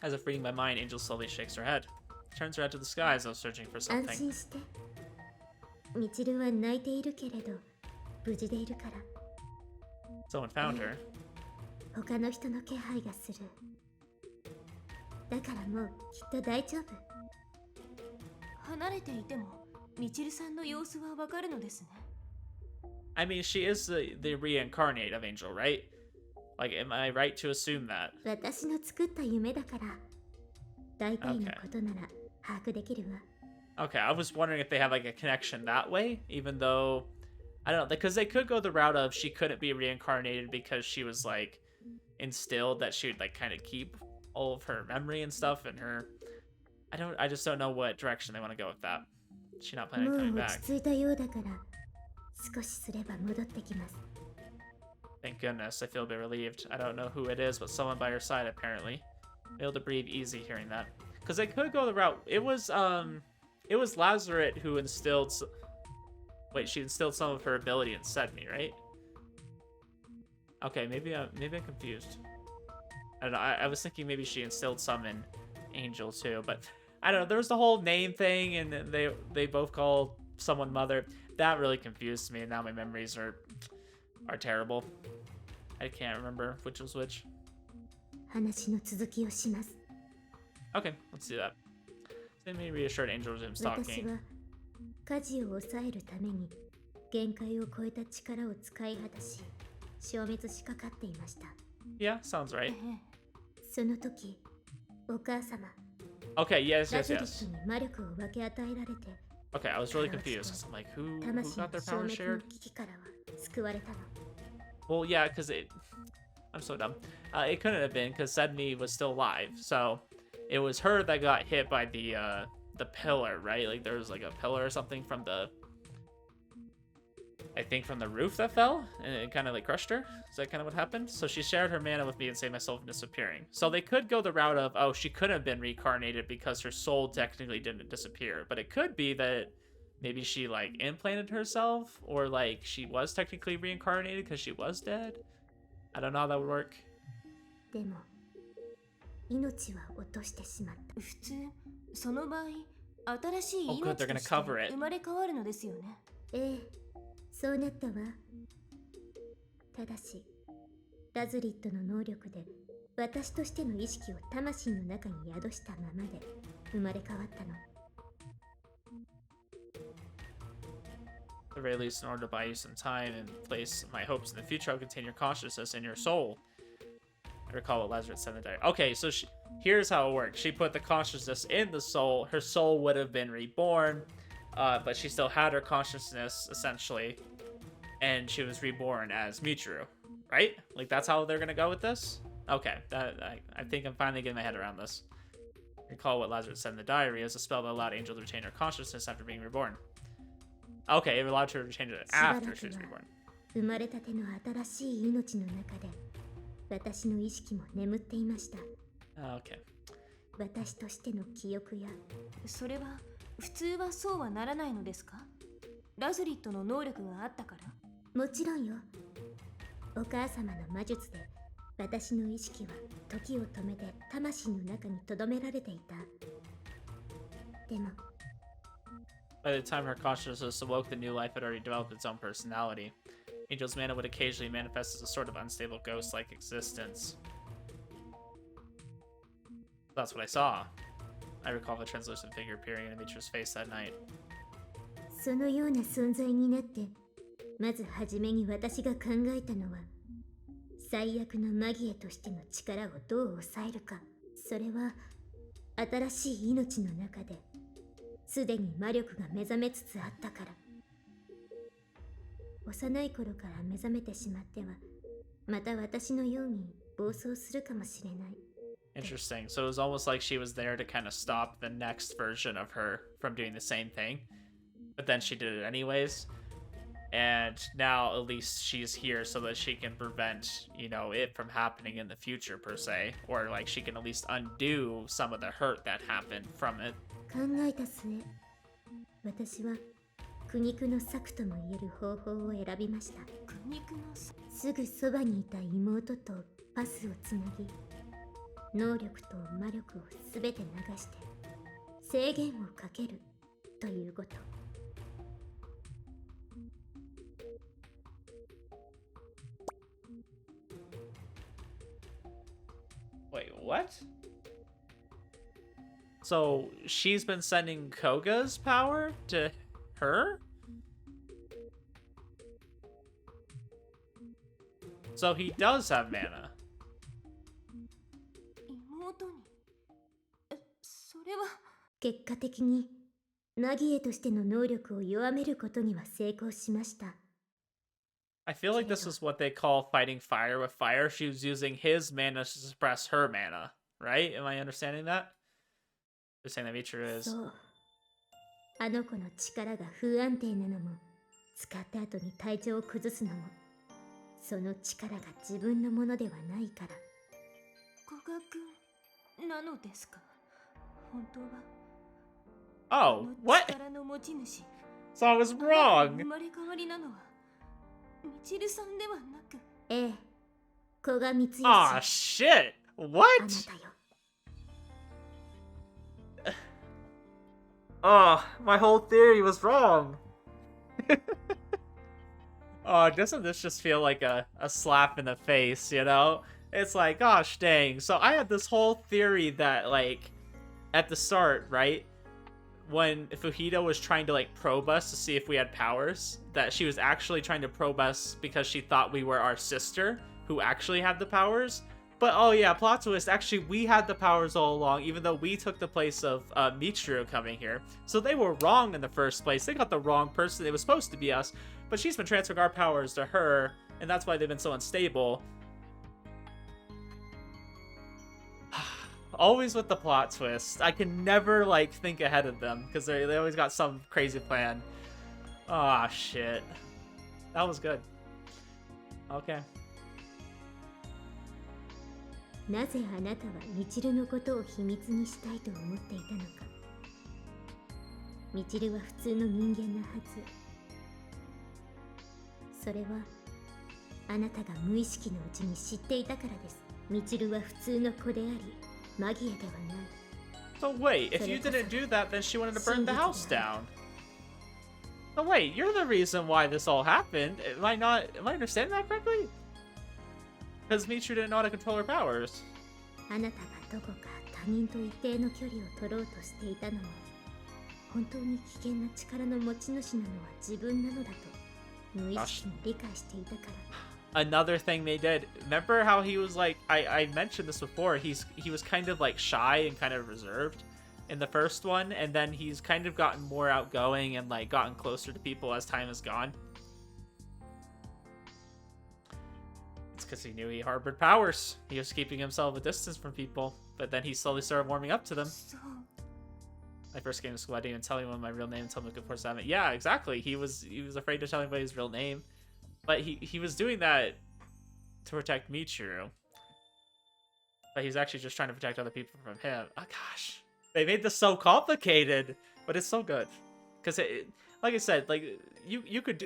As if reading my mind, Angel slowly shakes her head. Turns her head to the sky as though searching for 安 something. 心してみちるは泣いているけれど無事でいるから Someone found her. 他の人の気配がするだからもうきっと大丈夫離れていてもみちるさんの様子はわかるのですね。 I mean, she is the reincarnate of Angel, right? Like, am I right to assume that? 私の作った夢だから大体のことなら把握できるわ Okay, I was wondering if they have, like, a connection that way, even though... I don't know, because they could go the route of she couldn't be reincarnated because she was, like, instilled that she would, like, kind of keep all of her memory and stuff, and her... I just don't know what direction they want to go with that. She's not planning on も coming う落 back. ち着いたようだから少しすれば戻ってきます Thank goodness, I feel a bit relieved. I don't know who it is, but someone by her side, apparently. Able to breathe easy hearing that. Because they could go the route... It was Lazaret who instilled... Wait, she instilled some of her ability in Sedme, right? Okay, maybe I'm confused. I don't know, I was thinking maybe she instilled some in Angel too, but... I don't know, there was the whole name thing, and they both called someone mother. That really confused me, and now my memories are terrible. I can't remember which was which. 話の続きをします Okay, let's do that. Sedme reassured Angel of him 私 stalking. は火事を抑えるために限界を超えた力を使い果たし消滅しかかっていました Yeah, sounds right. その時お母様 Okay, yes, ラ yes, ズリッ yes. トに魔力を分け与えられて Okay, I was really confused. I'm like, who 魂 got の their 消 powers 滅 shared? の危機からは救われたの Well, yeah, because I'm so dumb. It couldn't have been because Sedme was still alive. So it was her that got hit by the pillar, right? Like there was like a pillar or something from the... I think from the roof that fell, and it kind of like crushed her. Is that kind of what happened? So she shared her mana with me and saved myself from disappearing. So they could go the route of, oh, she couldn't have been reincarnated because her soul technically didn't disappear. But it could be that maybe she like implanted herself, or like she was technically reincarnated because she was dead. I don't know how that would work. でも命は落としてしまった 普通その場合新しい Oh, good, 命 they're と gonna して cover it. 生まれ変わるのですよね。ええそうなったわただしラズリットの能力で私としての意識を魂の中に宿したままで生まれ変わったの At the very least, in order to buy you some time and place my hopes in the future, I'll contain your consciousness and your soul. I recall what Lazarus said in the diary. Okay, so here's how it worked. She put the consciousness in the soul. Her soul would have been reborn, but she still had her consciousness, essentially, and she was reborn as Michiru, right? Like, that's how they're gonna go with this? Okay, I think I'm finally getting my head around this. Recall what Lazarus said in the diary as a spell that allowed Angel to retain her consciousness after being reborn. Okay, it allowed her to retain it after she was reborn. 生まれたての新しい命の中で私の意識も眠っていました。 Okay. 私としての記憶やそれは普通はそうはならないのですか？ラズリットの能力があったから？もちろんよ。お母様の魔術で私の意識は時を止めて魂の中に留められていた。でも By the time her consciousness awoke, the new life had already developed its own personality. Angel's mana would occasionally manifest as a sort of unstable ghost-like existence. That's what I saw. I recall the translucent figure appearing in Michiru's face that night. そのような存在になって、まずはじめに私が考えたのは、最悪のマギエとしての力をどう抑えるか。それは新しい命の中で、すでに魔力が目覚めつつあったから。幼い頃から目覚めてしまっては、また私のように暴走するかもしれない。Interesting. So it was almost like she was there to kind of stop the next version of her from doing the same thing. But then she did it anyways. And now at least she's here so that she can prevent, you know, it from happening in the future per se. Or like she can at least undo some of the hurt that happened from it. 考えた末、私は苦肉の策とも言える方法を選びました。苦肉の策？すぐそばにいた妹とパスをつなぎ、能力と魔力をすべて流して制限をかけるということ。Wait, what? So she's been sending Koga's power to her? So he does have mana. 妹に？それは結果的にマギエとしての能力を弱めることには成功しました。I feel like this is what they call fighting fire with fire. She was using his mana to suppress her mana, right? Am I understanding that? They're saying that Michiru is... そう。あの子の力が不安定なのも、使った後に体調を崩すのも、その力が自分のものではないから。古賀君なのですか？本当は。Oh, what? 力の持ち主。 So I was 生 wrong. まれ変わりなのはみちるさんではなく。ええ、古賀光義。Aw, shit. あな What? たよ。Oh, my whole theory was wrong. Oh, doesn't this just feel like a slap in the face, you know? It's like, gosh dang. So I had this whole theory that, like, at the start, right? When Fujita was trying to, like, probe us to see if we had powers, that she was actually trying to probe us because she thought we were our sister who actually had the powers. But, oh yeah, plot twist, actually we had the powers all along, even though we took the place of Michiru coming here. So they were wrong in the first place. They got the wrong person. It was supposed to be us, but she's been transferring our powers to her, and that's why they've been so unstable. Always with the plot twist. I can never, like, think ahead of them, because they always got some crazy plan. Ah, shit. That was good. Okay. なぜあなたはミチルのことを秘密にしたいと思っていたのか。ミチルは普通の人間なはず。それはあなたが無意識のうちに知っていたからです。ミチルは普通の子であり、マギエではない。So wait, if you didn't do that, then she wanted to burn the house down. So wait, you're the reason why this all happened. Am I understanding that correctly? Because Michiru didn't know how to control her powers. あなたがどこか他人と一定の距離を取ろうとしていたのも、本当に危険な力の持ち主なのは自分なのだと無意識に理解していたから。 Another thing they did, remember how he was like, I mentioned this before, he was kind of like shy and kind of reserved in the first one, and then he's kind of gotten more outgoing and like gotten closer to people as time has gone. It's because he knew he harbored powers. He was keeping himself a distance from people, but then he slowly started warming up to them. My first game of school, I didn't even tell anyone my real name until Onii-Chan. Yeah, exactly. He was afraid to tell anybody his real name, but he was doing that to protect Michiru. But he's actually just trying to protect other people from him. Oh gosh, they made this so complicated, but it's so good. Because like I said, like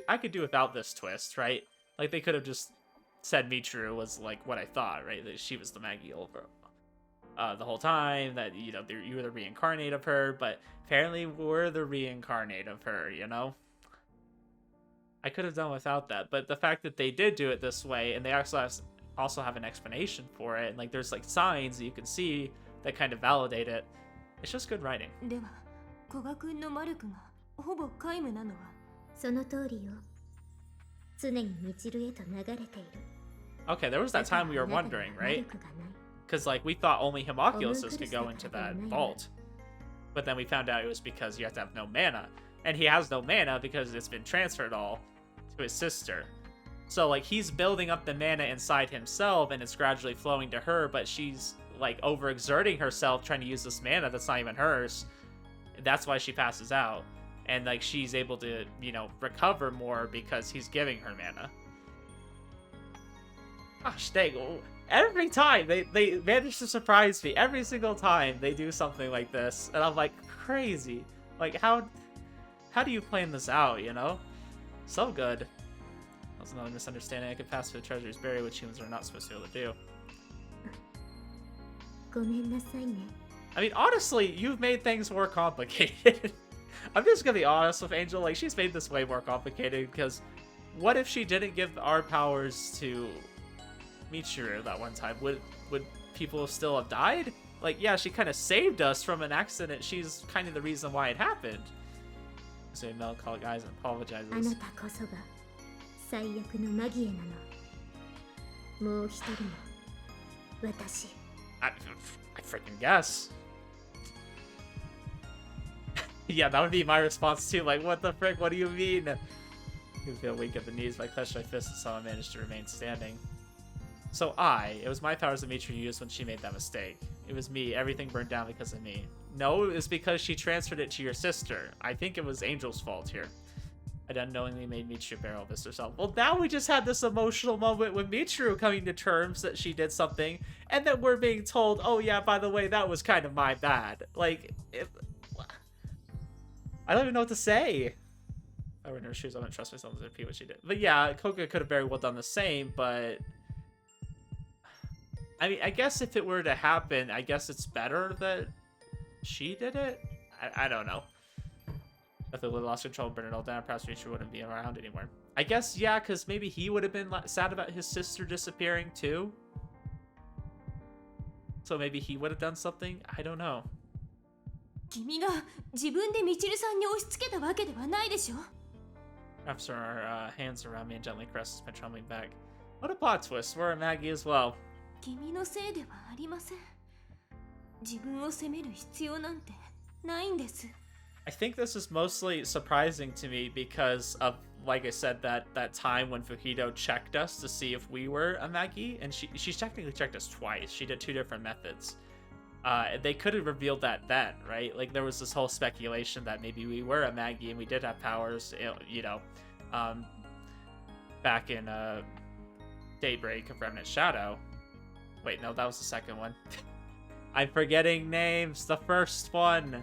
I could do without this twist, right? Like they could have just said Michiru was like what I thought, right? That she was the Maggie over the whole time, that, you know, you were the reincarnate of her, but apparently we're the reincarnate of her, you know? I could have done without that, but the fact that they did do it this way, and they also have an explanation for it, and like there's like signs that you can see that kind of validate it, it's just good writing. では、古賀君のマルクがほぼ皆無なのは。その通りよ。常にミチルへと流れている。 Okay, there was that time we were wondering, right? Because like we thought only homunculuses could go into that vault, but then we found out it was because you have to have no mana, and he has no mana because it's been transferred all to his sister. So like he's building up the mana inside himself, and it's gradually flowing to her, but she's like overexerting herself trying to use this mana that's not even hers. That's why she passes out, and like she's able to, you know, recover more because he's giving her mana. Gosh dang, every time they manage to surprise me. Every single time they do something like this, and I'm like, crazy. Like how do you plan this out, you know? So good. That's another misunderstanding. I could pass through the treasuries buried, which humans are not supposed to be able to do. ごめんなさいね。 I mean, honestly, you've made things more complicated. I'm just gonna be honest with Angel, like she's made this way more complicated, because what if she didn't give our powers to Michiru that one time? Would people still have died? Like, yeah, she kind of saved us from an accident. She's kind of the reason why it happened. So melancholic eyes and あな apologizes. たこそが最悪のマギエなの。もう一人の私。 I freaking guess. Yeah, that would be my response too. Like, what the frick? What do you mean? You feel weak at the knees, but I clenched my fist and somehow managed to remain standing. So it was my powers that Michiru used when she made that mistake. It was me. Everything burned down because of me. No, it was because she transferred it to your sister. I think it was Angel's fault here. I unknowingly made Michiru bear all this herself. Well, now we just had this emotional moment with Michiru coming to terms that she did something, and then we're being told, oh yeah, by the way, that was kind of my bad. Like, I don't even know what to say. I were in her shoes, I wouldn't trust myself to repeat what she did. But yeah, Koga could have very well done the same, but I mean, I guess if it were to happen, I guess it's better that she did it? I don't know. If they would have lost control and burned it all down, perhaps Michiru wouldn't be around anymore. I guess, yeah, because maybe he would have been sad about his sister disappearing too. So maybe he would have done something? I don't know. 君が自分でミチルさんに押し付けたわけではないでしょ。 Wraps her hands around me and gently caresses my trembling back. What a plot twist. We're a Maggie as well. 君のせいではありません。自分を責める必要なんてないんです。 I think this is mostly surprising to me because of, like I said, that time when Fukido checked us to see if we were a Maggie, and she technically checked us twice. She did 2 different methods. They could have revealed that then, right? Like there was this whole speculation that maybe we were a Maggie and we did have powers, you know, back in Daybreak of Remnant Shadow. Wait, no, that was the second one. I'm forgetting names. The first one.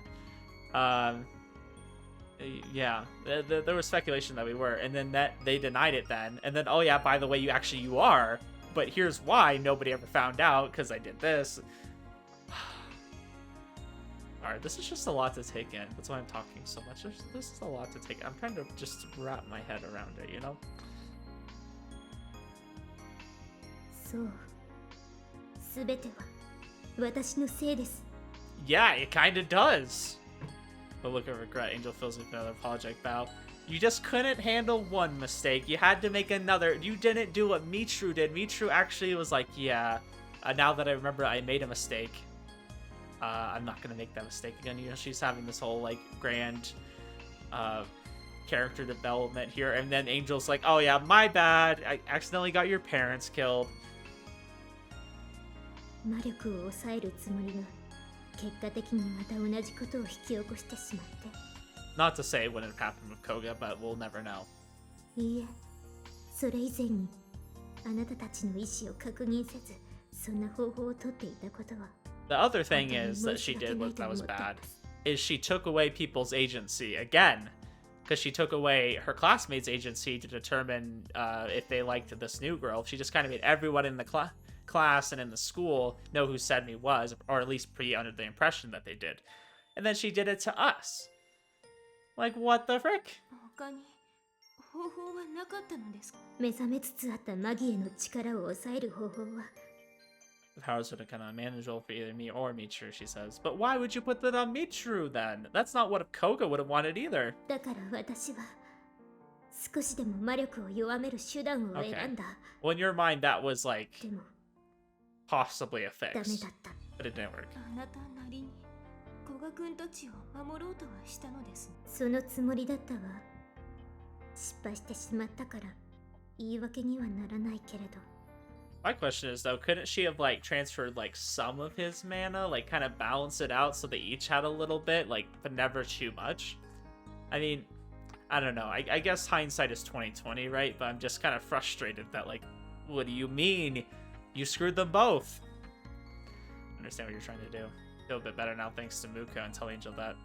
Yeah, there was speculation that we were, and then that they denied it then, and then, oh yeah, by the way, you are, but here's why nobody ever found out, because I did this. Alright, this is just a lot to take in. That's why I'm talking so much. This is a lot to take in. I'm trying to just wrap my head around it, you know? そう。すべては私のせいです。 Yeah, it kinda does. A look of regret. Angel fills with another apologetic bow. You just couldn't handle one mistake. You had to make another. You didn't do what Mitru did. Mitru actually was like, yeah, now that I remember I made a mistake, I'm not gonna make that mistake again. You know, she's having this whole like grand character development here, and then Angel's like, oh yeah, my bad, I accidentally got your parents killed. 魔力を抑えるつもりが結果的にまた同じことを引き起こしてしまって。 Not to say it wouldn't have happened with Koga, but we'll never know. いいえ、それ以前にあなたたちの意思を確認せず、そんな方法をとっていたことは。 The other thing is that she did what that was bad is she took away people's agency again, because she took away her classmates' agency to determine if they liked this new girl. She just kind of made everyone in the class and in the school know who Sedmi was, or at least be under the impression that they did. And then she did it to us. Like, what the frick? 他に方法はなかったのですか？目覚めつつあったマギへの力を抑える方法は。 The powers would have kind of manageable for either me or Mitru, she says. But why would you put that on Mitru then? That's not what Koga would have wanted either. だから私は少しでも魔力を弱める手段を選んだ。 Well, in your mind, that was like でも possibly a ダメ fix, だった。 but it didn't work. あなたなりに古賀君たちを守ろうとはしたのです。そのつもりだったわ。失敗してしまったから言い訳にはならないけれど。 My question is though, couldn't she have like transferred like some of his mana, like kind of balance it out so they each had a little bit, like, but never too much? I mean, I don't know. I guess hindsight is 20/20, right? But I'm just kind of frustrated that, like, what do you mean? You screwed them both. I understand what you're trying to do. Feel a bit better now thanks to Muka and tell Angel that.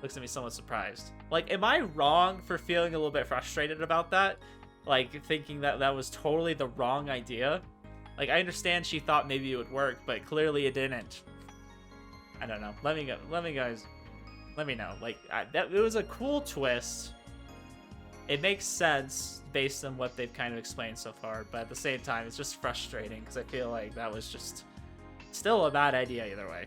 Looks at me somewhat surprised. Like, am I wrong for feeling a little bit frustrated about that? Like, thinking that that was totally the wrong idea? Like, I understand she thought maybe it would work, but clearly it didn't. I don't know. Let me know. Like, it was a cool twist. It makes sense based on what they've kind of explained so far, but at the same time, it's just frustrating because I feel like that was just still a bad idea either way.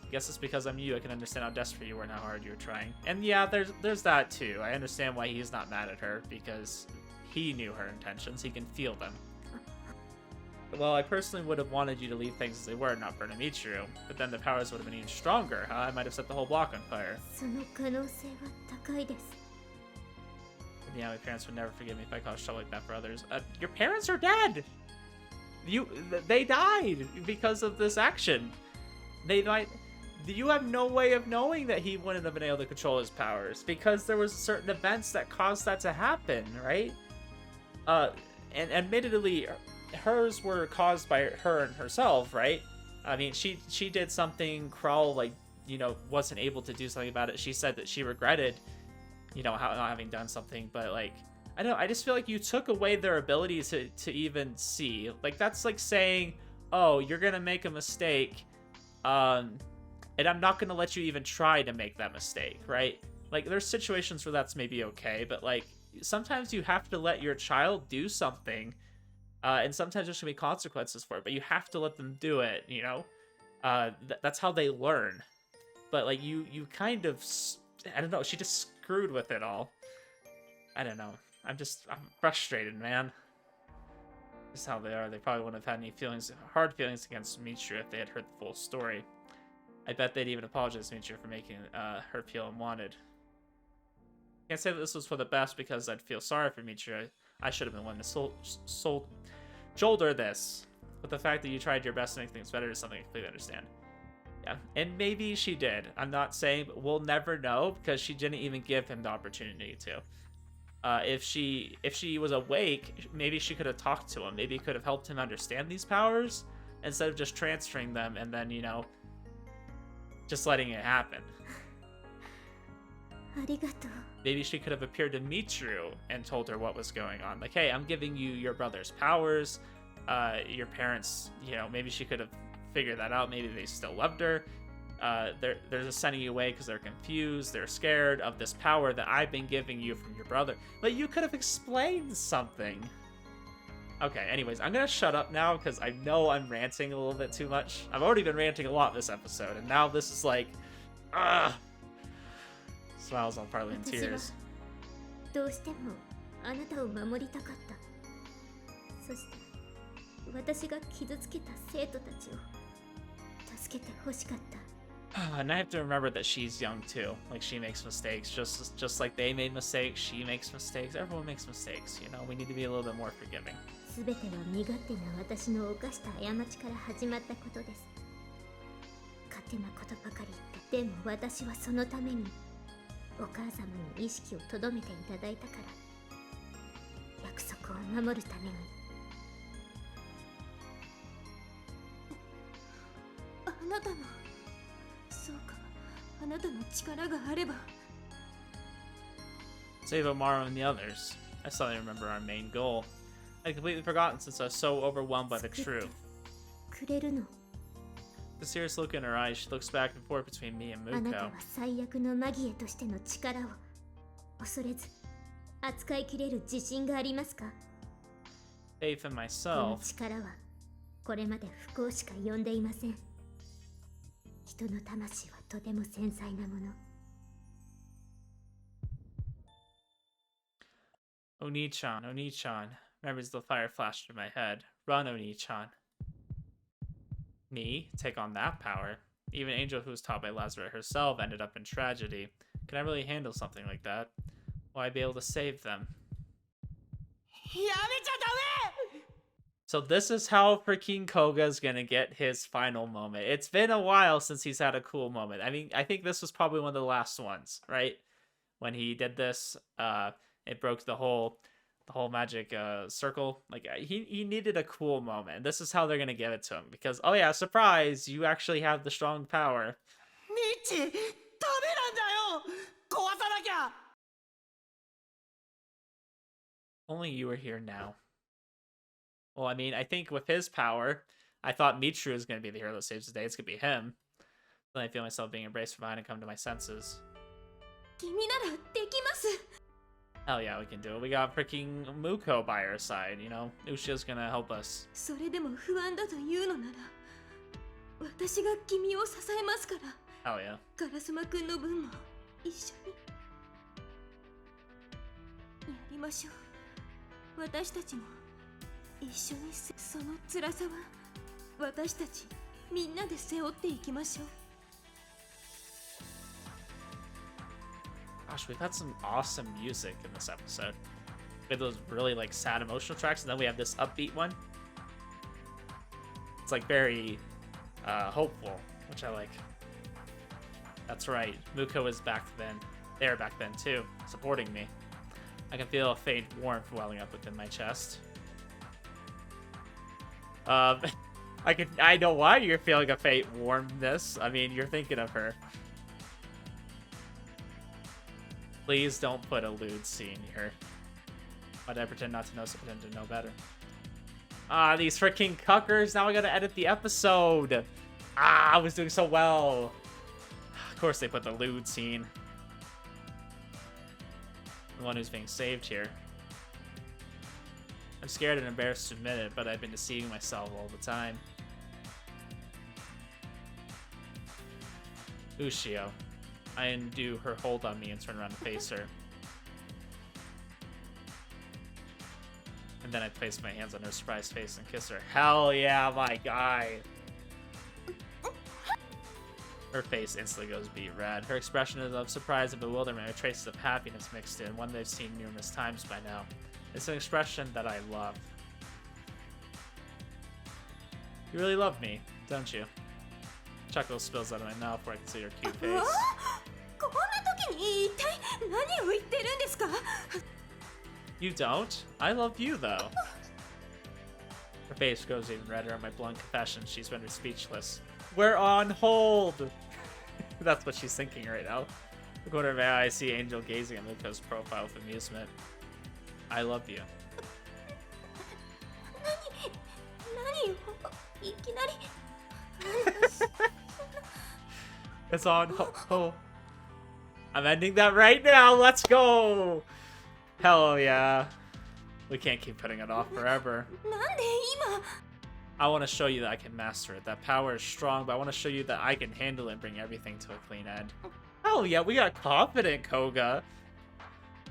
I guess it's because I'm you. I can understand how desperate you were and how hard you were trying. And yeah, there's that too. I understand why he's not mad at her because he knew her intentions. He can feel them. Well, I personally would have wanted you to leave things as they were, not burn Mitru, but then the powers would have been even stronger, huh? I might have set the whole block on fire. その可能性は高いです。 Yeah, my parents would never forgive me if I caused trouble like that for others. Your parents are dead! They died because of this action. You have no way of knowing that he wouldn't have been able to control his powers because there was certain events that caused that to happen, right? And admittedly, hers were caused by her and herself, right? I mean, she did something, Krull, like, you know, wasn't able to do something about it. She said that she regretted, you know, not having done something, but like, I don't know, I just feel like you took away their ability to even see. Like, that's like saying, oh, you're gonna make a mistake, and I'm not gonna let you even try to make that mistake, right? Like, there's situations where that's maybe okay, but like, sometimes you have to let your child do something, and sometimes there's gonna be consequences for it, but you have to let them do it, you know? That's how they learn. But like, you kind of, I don't know, she just screwed with it all. I don't know. I'm frustrated, man. This is how they are. They probably wouldn't have had any hard feelings against Mitru if they had heard the full story. I bet they'd even apologize to Mitru for making her feel unwanted. Can't say that this was for the best because I'd feel sorry for Mitru. I should have been one to shoulder this. But the fact that you tried your best to make things better is something I completely understand. Yeah, and maybe she did. I'm not saying, but we'll never know because she didn't even give him the opportunity to. If she was awake, maybe she could have talked to him. Maybe could have helped him understand these powers instead of just transferring them and then, you know, just letting it happen. ありがとう。 Maybe she could have appeared to Mitru and told her what was going on. Like, hey, I'm giving you your brother's powers. Your parents, you know, maybe she could have figured that out. Maybe they still loved her. They're just sending you away because they're confused. They're scared of this power that I've been giving you from your brother. Like, you could have explained something. Okay, anyways, I'm gonna shut up now because I know I'm ranting a little bit too much. I've already been ranting a lot this episode, and now this is like, ugh. Smiles all partly in 私は tears. どうしてもあなたを守りたかった。そして私が傷つけた生徒たちを助けてほしかった。And I have to remember that she's young too. Like, she makes mistakes. Just like they made mistakes, she makes mistakes. Everyone makes mistakes, you know? We need to be a little bit more forgiving. すべては身勝手な私の犯した過ちから始まったことです。勝手なことばかり言って、でも私はそのためにお母様に意識をとどめていただいたから、約束を守るために。あなたの、そうか、あなたの力があれば。 Save Amaru and the others. I suddenly remember our main goal. I'd completely forgotten since I was so overwhelmed by the truth. くれるの。 The serious look in her eyes, she looks back and forth between me and あなた Muko. は最悪のマギエとしての力を恐れず扱いきれる自信がありますか？ Faith in この myself. 力はこれまで不幸しか呼んでいません。人の魂はとても繊細なもの。 Onii-Chan, Onii-Chan. Memories of the fire flashed through my head. Run, Onii-Chan. Me? Take on that power? Even Angel, who was taught by Lazarus herself, ended up in tragedy. Can I really handle something like that? Will I be able to save them? So this is how freaking Koga's gonna get his final moment. It's been a while since he's had a cool moment. I mean, I think this was probably one of the last ones, right? When he did this, it broke the whole magic circle. Like, he needed a cool moment. This is how they're gonna give it to him, because, oh yeah, surprise, you actually have the strong power. Only you are here now. Well, I mean, I think with his power, I thought Mitru was gonna be the hero that saves the day. It's gonna be him. Then I feel myself being embraced from behind and come to my senses. 君ならできます。 Hell yeah, we can do it. We got freaking Muko by our side, you know? Ushia's gonna help us. それでも不安だというのなら、私が君を支えますから。 Hell yeah. ガラスマくんの分も一緒にやりましょう。私たちも一緒にその辛さは私たちみんなで背負っていきましょう。 Gosh, we've had some awesome music in this episode. We had those really like sad emotional tracks, and then we have this upbeat one. It's like very hopeful, which I like. That's right, Muko was back then. There back then too, supporting me. I can feel a faint warmth welling up within my chest. I know why you're feeling a faint warmness. I mean, you're thinking of her. Please don't put a lewd scene here. Why did I pretend not to know, so pretend to know better? Ah, these freaking cuckers. Now I gotta edit the episode. Ah, I was doing so well. Of course they put the lewd scene. The one who's being saved here. I'm scared and embarrassed to admit it, but I've been deceiving myself all the time. Ushio. I undo her hold on me and turn around to face her. And then I place my hands on her surprised face and kiss her. Hell yeah, my guy! Her face instantly goes beet red. Her expression is of surprise and bewilderment with traces of happiness mixed in, one they've seen numerous times by now. It's an expression that I love. You really love me, don't you? Chuckle spills out of my mouth where I can see her cute face. こんな時に一体何を言ってるんですか? You don't? I love you, though. Her face grows even redder at my blunt confession. She's rendered speechless. We're on hold! That's what she's thinking right now. The corner of my eye, I see Angel gazing at Muko's profile with amusement. I love you. 何をいきなり It's on hold. I'm ending that right now. Let's go. Hell yeah. We can't keep putting it off forever. なんで今 I want to show you that I can master it. That power is strong, but I want to show you that I can handle it and bring everything to a clean end. Hell yeah, we got confident Koga.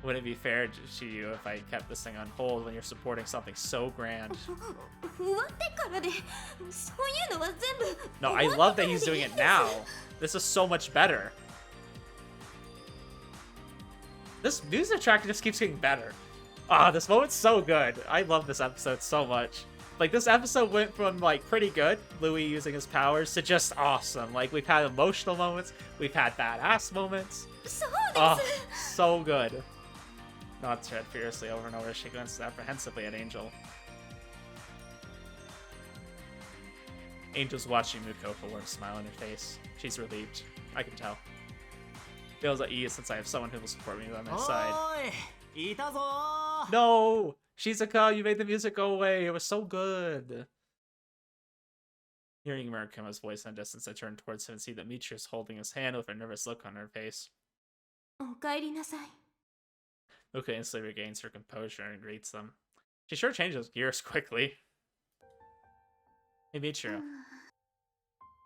Would it be fair to you if I kept this thing on hold when you're supporting something so grand? 終わってからでそういうのは全部 No, I love that he's doing it now. This is so much better. This music track just keeps getting better. Ah, this moment's so good. I love this episode so much. Like, this episode went from, like, pretty good, Louis using his powers, to just awesome. Like, we've had emotional moments, we've had badass moments. そうです、 Oh, so good. Not tread fiercely over and over, she glances apprehensively at Angel. Angel's watching Muko with a warm smile on her face. She's relieved. I can tell. Feels at ease since I have someone who will support me on my side. おい、いたぞー。 No! Shizuka, you made the music go away. It was so good. Hearing Murakuma's voice in the distance, I turn towards him and see that Michiru is holding his hand with a nervous look on her face. おかえりなさい Muka instantly regains her composure and greets them. She sure changes gears quickly. Hey, Michiru.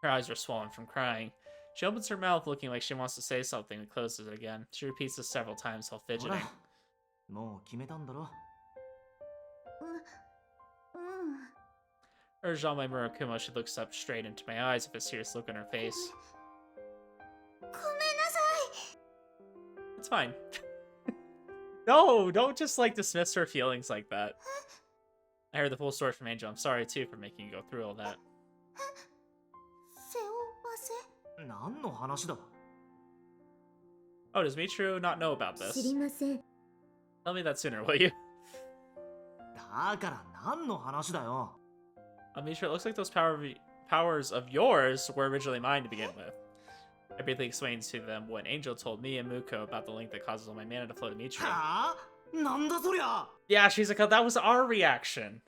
Her eyes are swollen from crying. She opens her mouth looking like she wants to say something and closes it again. She repeats this several times while ほ fidgeting. ら、もう決めたんだろ。Urged on by Murakuma, she looks up straight into my eyes with a serious look on her face. ごめんなさい It's fine. No, don't just like dismiss her feelings like that. I heard the full story from Angel. I'm sorry too for making you go through all that. 背負わせ何の話だ。 Oh, does Michiru not know about this? 知りません Tell me that sooner, will you? だから何の話だよ。 Michiru, it looks like those powers of yours were originally mine to begin with. I briefly explained to them what Angel told me and Muko about the link that causes all my mana to flow to Michiru. はあ、なんだそりゃ。 Yeah, Shizuka, that was our reaction.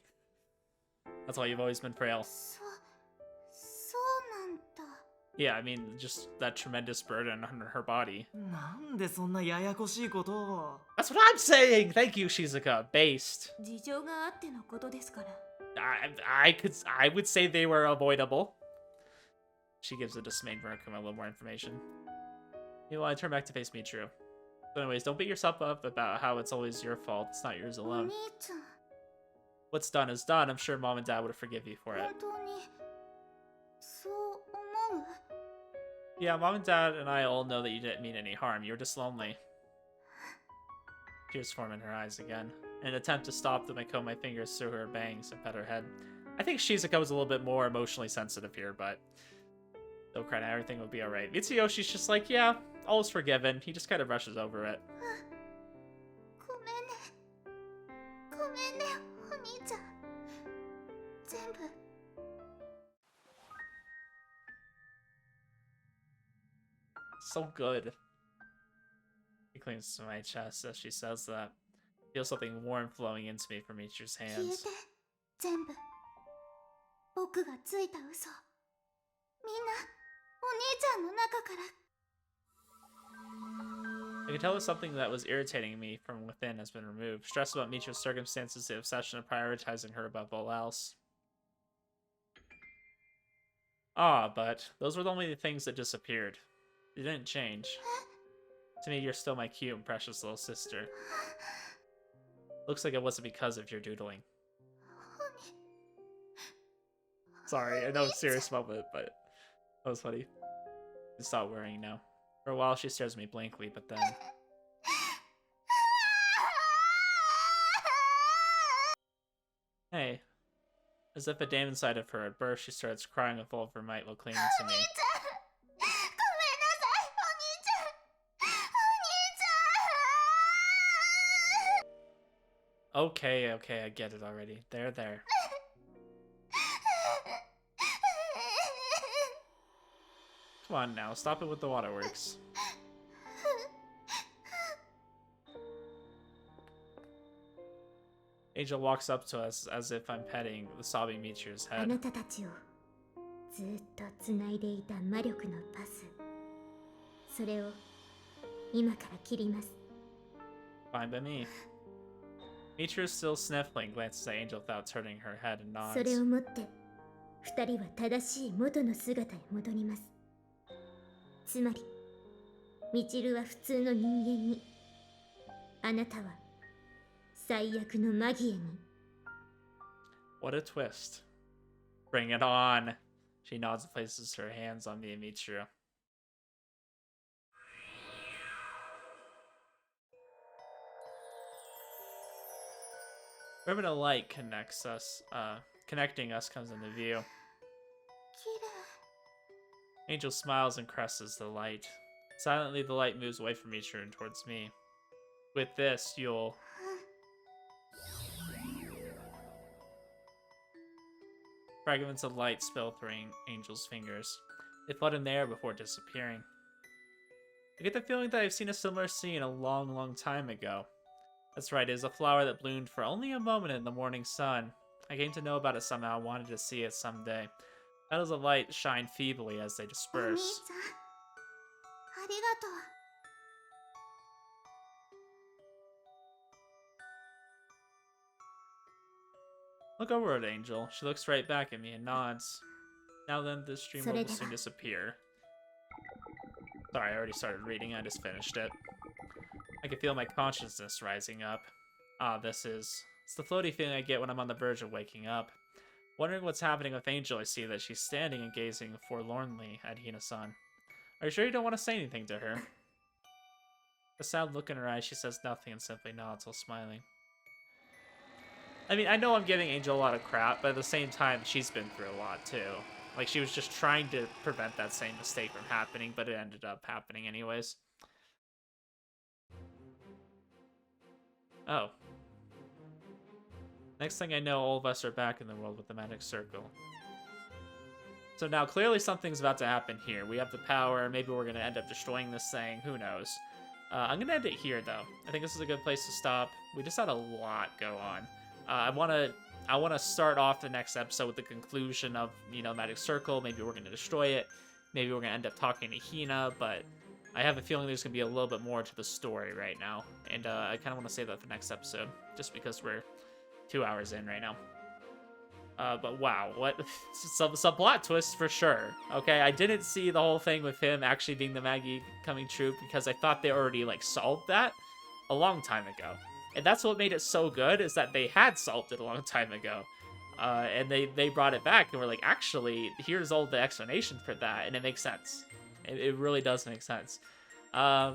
That's why you've always been frail. そうなんだ Yeah, I mean, just that tremendous burden on her body. なんでそんなややこしいことを。 That's what I'm saying! Thank you, Shizuka. Based. 事情があってのことですから I would say they were avoidable. She gives the dismayed Murakuma a little more information. Meanwhile, I turn back to face Michiru. But anyways, don't beat yourself up about how it's always your fault. It's not yours お alone. 兄ちゃん What's done is done. I'm sure Mom and Dad would forgive you for it. 本当にそう思う Yeah, Mom and Dad and I all know that you didn't mean any harm. You were just lonely. Tears form in her eyes again. In an attempt to stop them, I comb my fingers through her bangs and pet her head. I think Shizuka was a little bit more emotionally sensitive here, but don't cry now, everything will be alright. Mitsuyoshi's just like, yeah, all is forgiven. He just kind of rushes over it. ごめんねごめんねお兄ちゃん全部 So good. He clings to my chest as she says that. I feel something warm flowing into me from Michiru's 消え hands. て全部僕がついた嘘みんなお兄ちゃんの中から I could tell that something that was irritating me from within has been removed. Stress about Michiru's circumstances, the obsession of prioritizing her above all else. Ah, but those were the only things that disappeared. They didn't change. To me, you're still my cute and precious little sister. Looks like it wasn't because of your doodling. Sorry, I know it's a serious moment, but that was funny. Stop worrying now. For a while, she stares at me blankly, but then... Hey. As if a demon inside of her had burst, she starts crying with all of her might while clinging to me. ごめんなさいお兄ちゃんお兄ちゃん Okay, okay, I get it already. There. Come on now, stop it with the waterworks. Angel walks up to us as if I'm petting the sobbing Michiru's あ head. なたたちをずっとつないでいた魔力のパスそれを今から切ります Fine by me. Michiru's still sniffling, glances at Angel without turning her head and それ nods. をもって二人は正しい元の姿へ戻りますつまりみちるは普通の人間に、あなたは最悪のマギエに。 What a twist. Bring it on. She nods and places her hands on me and Michiru. Ribbon of light connecting us comes into view. 綺麗。 Angel smiles and caresses the light. Silently, the light moves away from Michiru and towards me. With this, you'll... Fragments of light spill through Angel's fingers. They flood in the air before disappearing. I get the feeling that I've seen a similar scene a long, long time ago. That's right, it is a flower that bloomed for only a moment in the morning sun. I came to know about it somehow, wanted to see it someday. Petals of light shine feebly as they お兄 disperse. ちゃん、ありがとう。 Look over at Angel. She looks right back at me and nods. Now then, this stream will soon disappear. Sorry, I already started reading. I just finished it. I can feel my consciousness rising up. It's the floaty feeling I get when I'm on the verge of waking up. Wondering what's happening with Angel, I see that she's standing and gazing forlornly at Hina-san. Are you sure you don't want to say anything to her? A sad look in her eyes, she says nothing and simply nods while smiling. I mean, I know I'm giving Angel a lot of crap, but at the same time, she's been through a lot too. Like, she was just trying to prevent that same mistake from happening, but it ended up happening anyways. Oh. Next thing I know, all of us are back in the world with the magic circle. So now, clearly something's about to happen here. We have the power, maybe we're going to end up destroying this thing, who knows. I'm going to end it here, though. I think this is a good place to stop. We just had a lot go on. I want to start off the next episode with the conclusion of, you know, Magic Circle. Maybe we're going to destroy it. Maybe we're going to end up talking to Hina, but I have a feeling there's going to be a little bit more to the story right now. And I kind of want to save that for the next episode, just because we're 2 hours in right now. But wow, what some plot twists for sure. Okay, I didn't see the whole thing with him actually being the Maggie coming true because I thought they already like solved that a long time ago. And that's what made it so good, is that they had solved it a long time ago. And they brought it back and were like, actually, here's all the explanation for that, and it makes sense. It really does make sense. I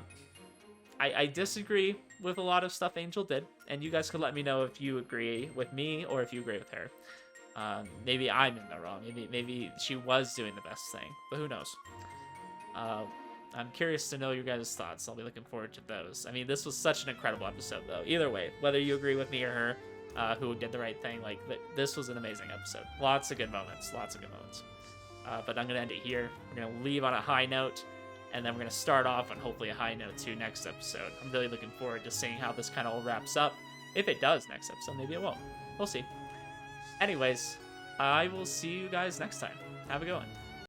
disagree with a lot of stuff Angel did, and you guys could let me know if you agree with me or if you agree with her. Maybe I'm in the wrong. Maybe she was doing the best thing, but who knows? I'm curious to know your guys' thoughts. I'll be looking forward to those. I mean, this was such an incredible episode, though. Either way, whether you agree with me or her, who did the right thing, like, this was an amazing episode. Lots of good moments. Lots of good moments. But I'm going to end it here. We're going to leave on a high note, and then we're going to start off on hopefully a high note, too, next episode. I'm really looking forward to seeing how this kind of all wraps up. If it does next episode, maybe it won't. We'll see. Anyways, I will see you guys next time. Have a good one.